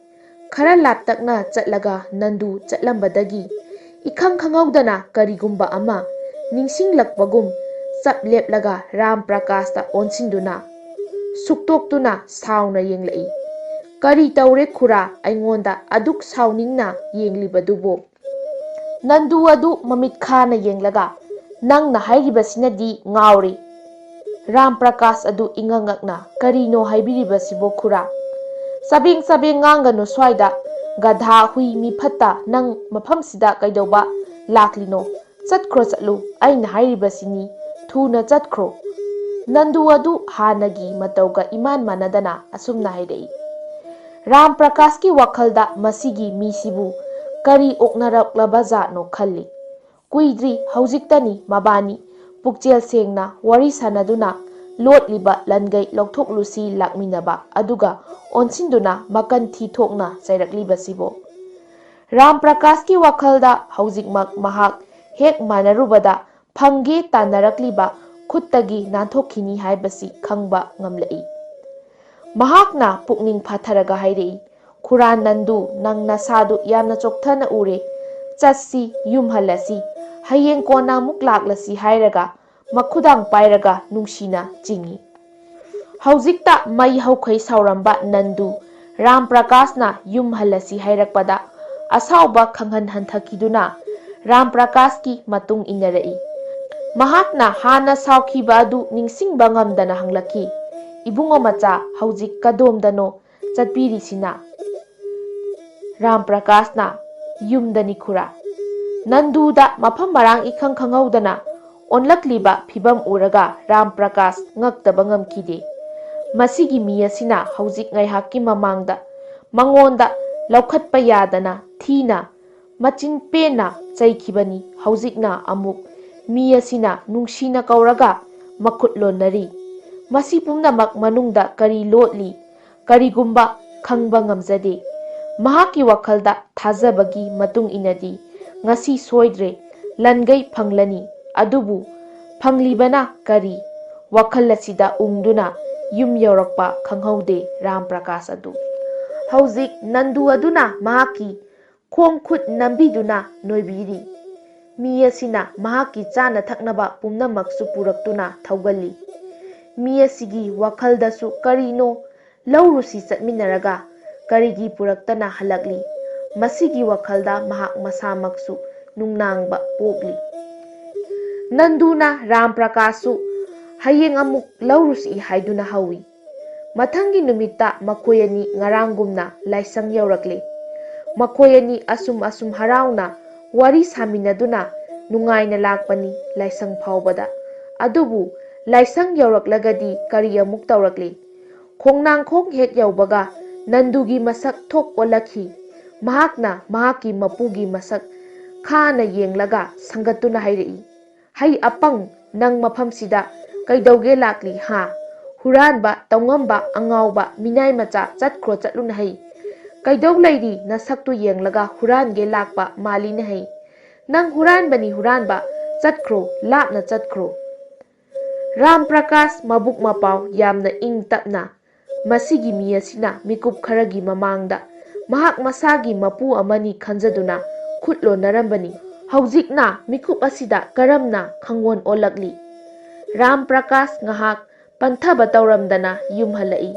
Khara laptakna chatlaga Nandu chatlambadagi ikhang khangaudana karigumba ama ningsinglakpagum chap leplaga Ram Prakashta onsinduna suktoktuna sauna yenglai. Kari taure khura aingonda aduk sauningna yenglibadubo. Nandu adu mamit khana yenglaga nangna hairibasinadi ngauri. Ram Prakash adu ingangakna karino haibiribasibo khura. Sabing ngangano swaida gadha hui mi phata nang mafamsida kaidauba laklino chatkhro chatlu aina hairibasini thuna chatkhro. Nandu adu hanagi matauga iman manadana asumna hairei. Ram Prakashki wakhalda masigi misibu kari oknaraklaba jatno khalli. Kuidri haujiktani mabani pukchel sengna wari sanaduna lotliba Langei lokthoklusi lakminaba aduga onsinduna makan thithokna chairakliba Ram Prakashki wakhalda haujikmak mahak hek manarubada phangge tanarakliba khuttagi nanthokkhini haibasi khangba ngamlai. Mahakna pukning phatharaga hairei. Khura Nandu nang nasadu yamna chokthana ure chatsi yumhalasi hayeng kona muk laklasi hairaga makhudang pairaga nungsina chingi. Haujikta mai haukhai sauramba Nandu Ram Prakashna yumhalasi hairakpada asauba khanghan hanthakiduna Ram Prakashki matung inarai. Mahakna hana saukhiba adu ningsingba ngamdana hanglaki. Ibungo macha haujik kadomdano chatpirisina. Ram Prakashna yumdani khura. Nanduda mafam marang ikhang khanghaudana onlakliba phibam uraga Ram Prakash ngaktaba ngamkide. Masigi mi asina haujik ngaihakki mamangda mangonda laukhatpa yadana thina machin pena chaikhibani haujikna amuk mi asina nungsina kauraga makhut lonari. Masi pumnamak manungda kari lotli karigumba khangba ngamjade. Mahaki wakhalda thajabagi matung inadi ngasi soidre Langei phanglani adubu phanglibana kari wakhal asida ungduna yum yaurakpa khanghaude Ram Prakash adu. Haujik Nandu aduna mahaki khong khut nambiduna noibiri. Mi asina mahaki chana thaknaba pumnamaksu puraktuna thaugali. Mi asigi wakhaldasu karino laurusi chatminaraga karigi puraktana halakli. Masigi wakhalda mahak masamaksu nungnangba pokli. Nanduna Ram Prakashu hayeng amuk laurusi haiduna hawi. Mathangi numita makoyani ngarangumna laisang yaurakle. Makoyani asum harauna wari saminaduna nungaina lakpani laisang phawbada. Adubu laisang yauraklagadi kari amuk taurakle. Khongnang khong hek yaubaga Nandugi masak thok olakhi. Mahakna mahaki mapugi masak khana yenglaga sangatuna hairei. Hai apang nang mafamsida kaidauge lakli ha. Huranba taungamba angauba minai macha chatkhro chatluna hai. Kaidau lairi nasaktu yenglaga hurange lakpa malina hai. Nang huranbani huranba chatkhro lapna chatkhro. Ram Prakash mabuk mapau yamna ing tapna. Masigi mi asina mikup kharagi mamangda mahak masagi mapu amani khanjaduna khutlo narambani. Haujikna mikup asida karamna khangwon olakli. Ram Prakash ngahak panthaba tauramdana yum halai.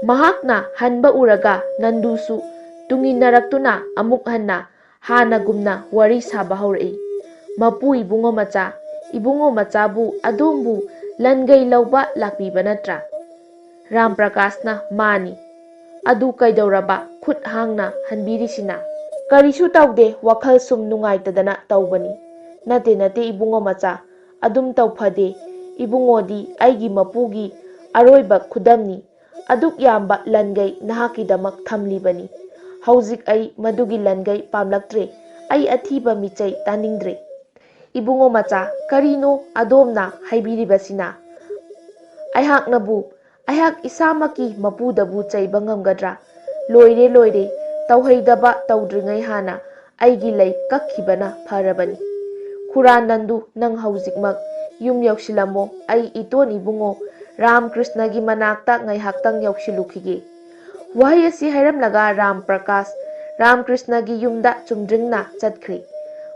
Mahakna hanba uraga Nandusu tunginaraktuna amuk hanna hanagumna wari saba haurai. Mapu ibungo machabu adombu Langei lauba lakbiba natra. Ram Prakashna mani. Adu kaidauraba khut hangna hanbirisina. Karisu taude wakhal sum nungaitadana taubani. Nate ibungo macha adum taufade. Ibungodi aigi mapugi aroiba khudamni. Aduk yamba Langei nahakidamak thamlibani. Haujik ai madugi Langei pamlaktre. Ai athiba michai taningdre. Ibungo macha karino adomna haibiribasina. Aihak isamaki mapudabu chaiba ngamgadra. Loire tauhaidaba taudringai hana aigi lay kakhibana pharabani. Khuran Nandu nang haujikmak yum yauksilamo ai iton ibungo Ram Krishnagi manakta ngaihaktang yauksilukige. Wahai asi hairamlaga Ram Prakash Ram Krishnagi yumda chumdringna chatkri.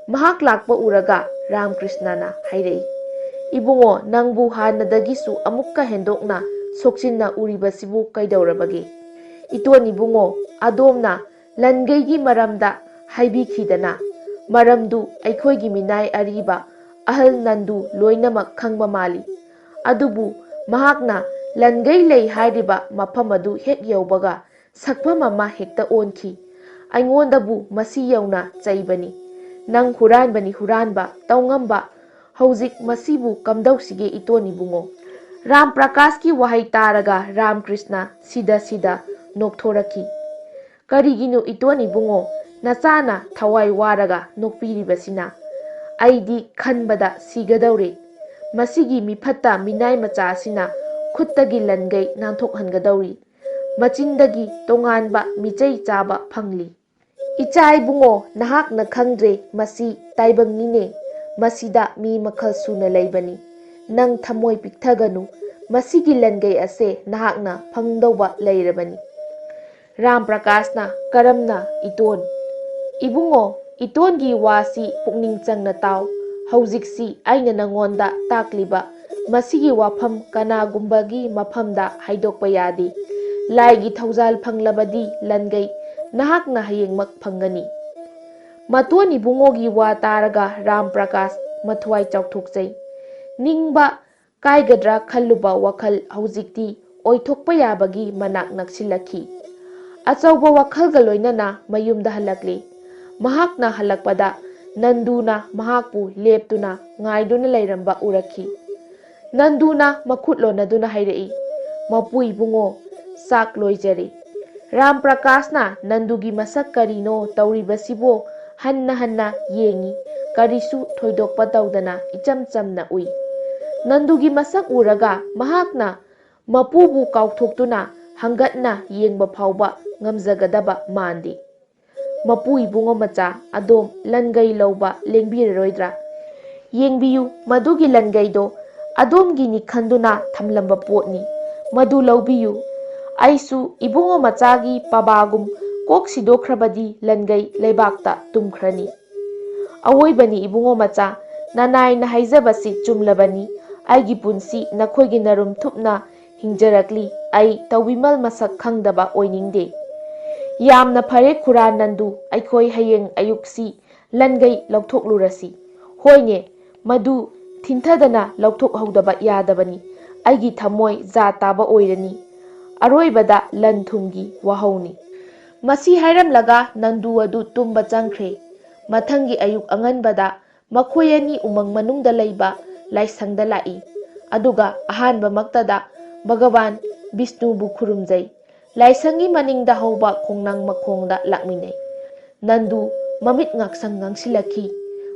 Mahak lakpa uraga Ram Krishnana hairei. Ibungo nangbu hanadagisu amukka hendokna soksinna uribasibu kaidaurabage. Iton ibungo adomna Langeigi maramda haibikhidana. Maramdu aikhoigi minai ariba ahal Nandu loinamak khangba mali. Adubu mahakna Langei lei hairiba mafamadu hek yaubaga sakpam ama hekta onki. Aingondabu masi yauna chaibani. Nang huranbani huranba taungamba haujik masibu kamdausige iton ibungo. Ram Prakash ki wahai taraga Ram Krishna sida nokthoraki. Karigino iton ibungo nachana thawai waraga nokpiribasina. Aidi khanbada sigadaure. Masigi miphata minai macha asina khuttagi Langei nanthokhangadawri. Machindagi tonganba michai chaba phangli. Icha ibungo nahakna khangdre masi taibangine. Masida mi makhal suna laibani. Nang thamoi pikthaganu. Masigi Langei ase nahakna phangdawba lairabani. Ram Prakashna karamna iton. Ibungo itongi wasi pukning changna taw. Haujiksi aina nangonda takliba. Masigi wafam kanagumbagi mafamda haidokpa yadi. Laigi thaujal phanglabadi Langei nahakna hayengmak phangani. Maton ibungogi wa taraga Ram Prakash mathwai chauthokjai. Ningba kaigadra khalluba wakhal haujikti oithokpa yabagi manak naksilakhi. Achauba wakhalga loinana mayumda halakle. Mahakna halakpada Nanduna mahakpu leptuna ngaiduna leiramba urakhi. Nanduna makhut lonaduna hairei. Mapui bungo sak loijari. Ram Prakashna Nandugi masak karino tauribasibo hanna yengi karisu thoidokpa tawdana icham chamna ui. Nandugi masak uraga mahakna mapubu kauthoktuna hangatna yengba phawba ngamjagadaba mandi. Mapu ibungo macha adom Langei lawba lengbiraroidra. Yengbiyu madugi Langei do adom gini khanduna thamlamba potni. Madu lawbiyu. Aisu ibungo machagi pabagum kok sidokhrabadi Langei leibakta tumkhrani. Awoibani ibungo macha nanai na haijabasi chumlabani. Aigi punsi nakhoigi narum thupna hingjarakli ai tawbimal masak khangdaba oiningde. Yamna phare khura Nandu aikhoi hayeng ayuksi Langei lawthoklurasi. Hoine madu thintadana lawthokhawdaba yadabani. Aigi thamoi za taba oirani. Aroibada lanthumgi wahawni. Masi hairamlaga Nandu adu tumba changkhre. Mathangi ayuk anganbada makhoi ani umang manungda leiba laisangda lai. Aduga ahanba maktada Bhagavan Vishnubu khurumjai. Laisangi maningda hauba khongnang makhongda lakminai. Nandu mamit ngaksang ngangsilaki.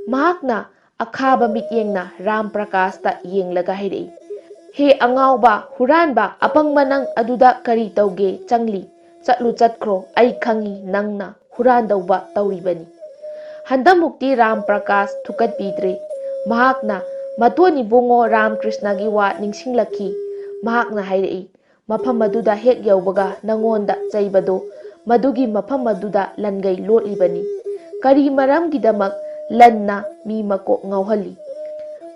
Mahakna akhaba mityengna Ram Prakashta yenglaga hairei. He angauba huranba apangmanang aduda kari tauge changli. Chatlu chatkro ai khangi nangna hurandauba tauribani. Handamukti Ram Prakash thukat bidre. Mahakna matoni bungo Ram Krishna gi wa ningsinglaki. Mahakna hairei. Mafam maduda hek yaubaga nangonda chaibado madugi mafam maduda Langei lotlibani. Kari maram gidamak lanna mi mako ngauhali.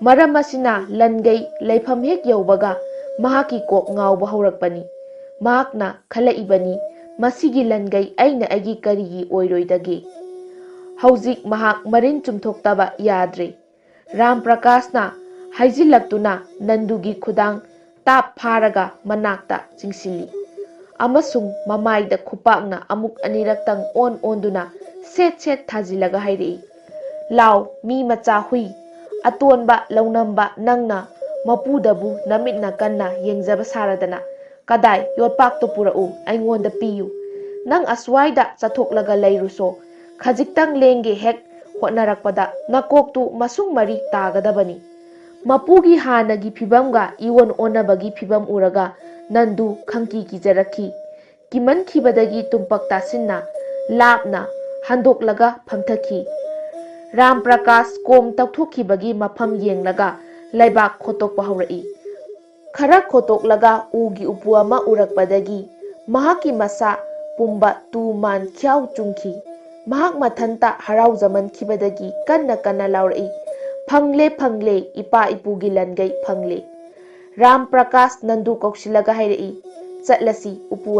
Maram asina Langei leifam hek yaubaga mahaki ko ngauba haurakpani. Mahakna khalaibani masigi Langei aina agi karigi oiroidage. Haujik mahak marin chumthoktaba yadre. Ram Prakashna haijilaktuna Nandugi khudang tap pharaga manakta chingsili. Amasung mamaida khupakna amuk aniraktang onduna set thajilaga hairei. Law mi macha hui atonba launamba nangna mapudabu namitna kanna yengjaba saradana kadai yotpak to purau aingonda piyu. Nang aswaida chathoklaga leiruso khajiktang lenge hek hotnarakpada nakoktu masung mari tagadabani. Mapugi hanagi phibamga iwon onabagi phibam uraga Nandu khangki kijaraki. Kiman khibadagi tumpak tasinna lapna handoklaga phamthaki. Ram Prakash kom tawthokhibagi mafam yenglaga laibak khotokpa haurai. Khara khotoklaga ugi upu ama urakpadagi mahaki masa pumba tuman khyau chungki. Mahak mathanta haraujaman khibadagi kanna laurai. Phangle ipa ipugi Langei phangle. Ram Prakash Nandu kausilaga hairei. Chatlasi upu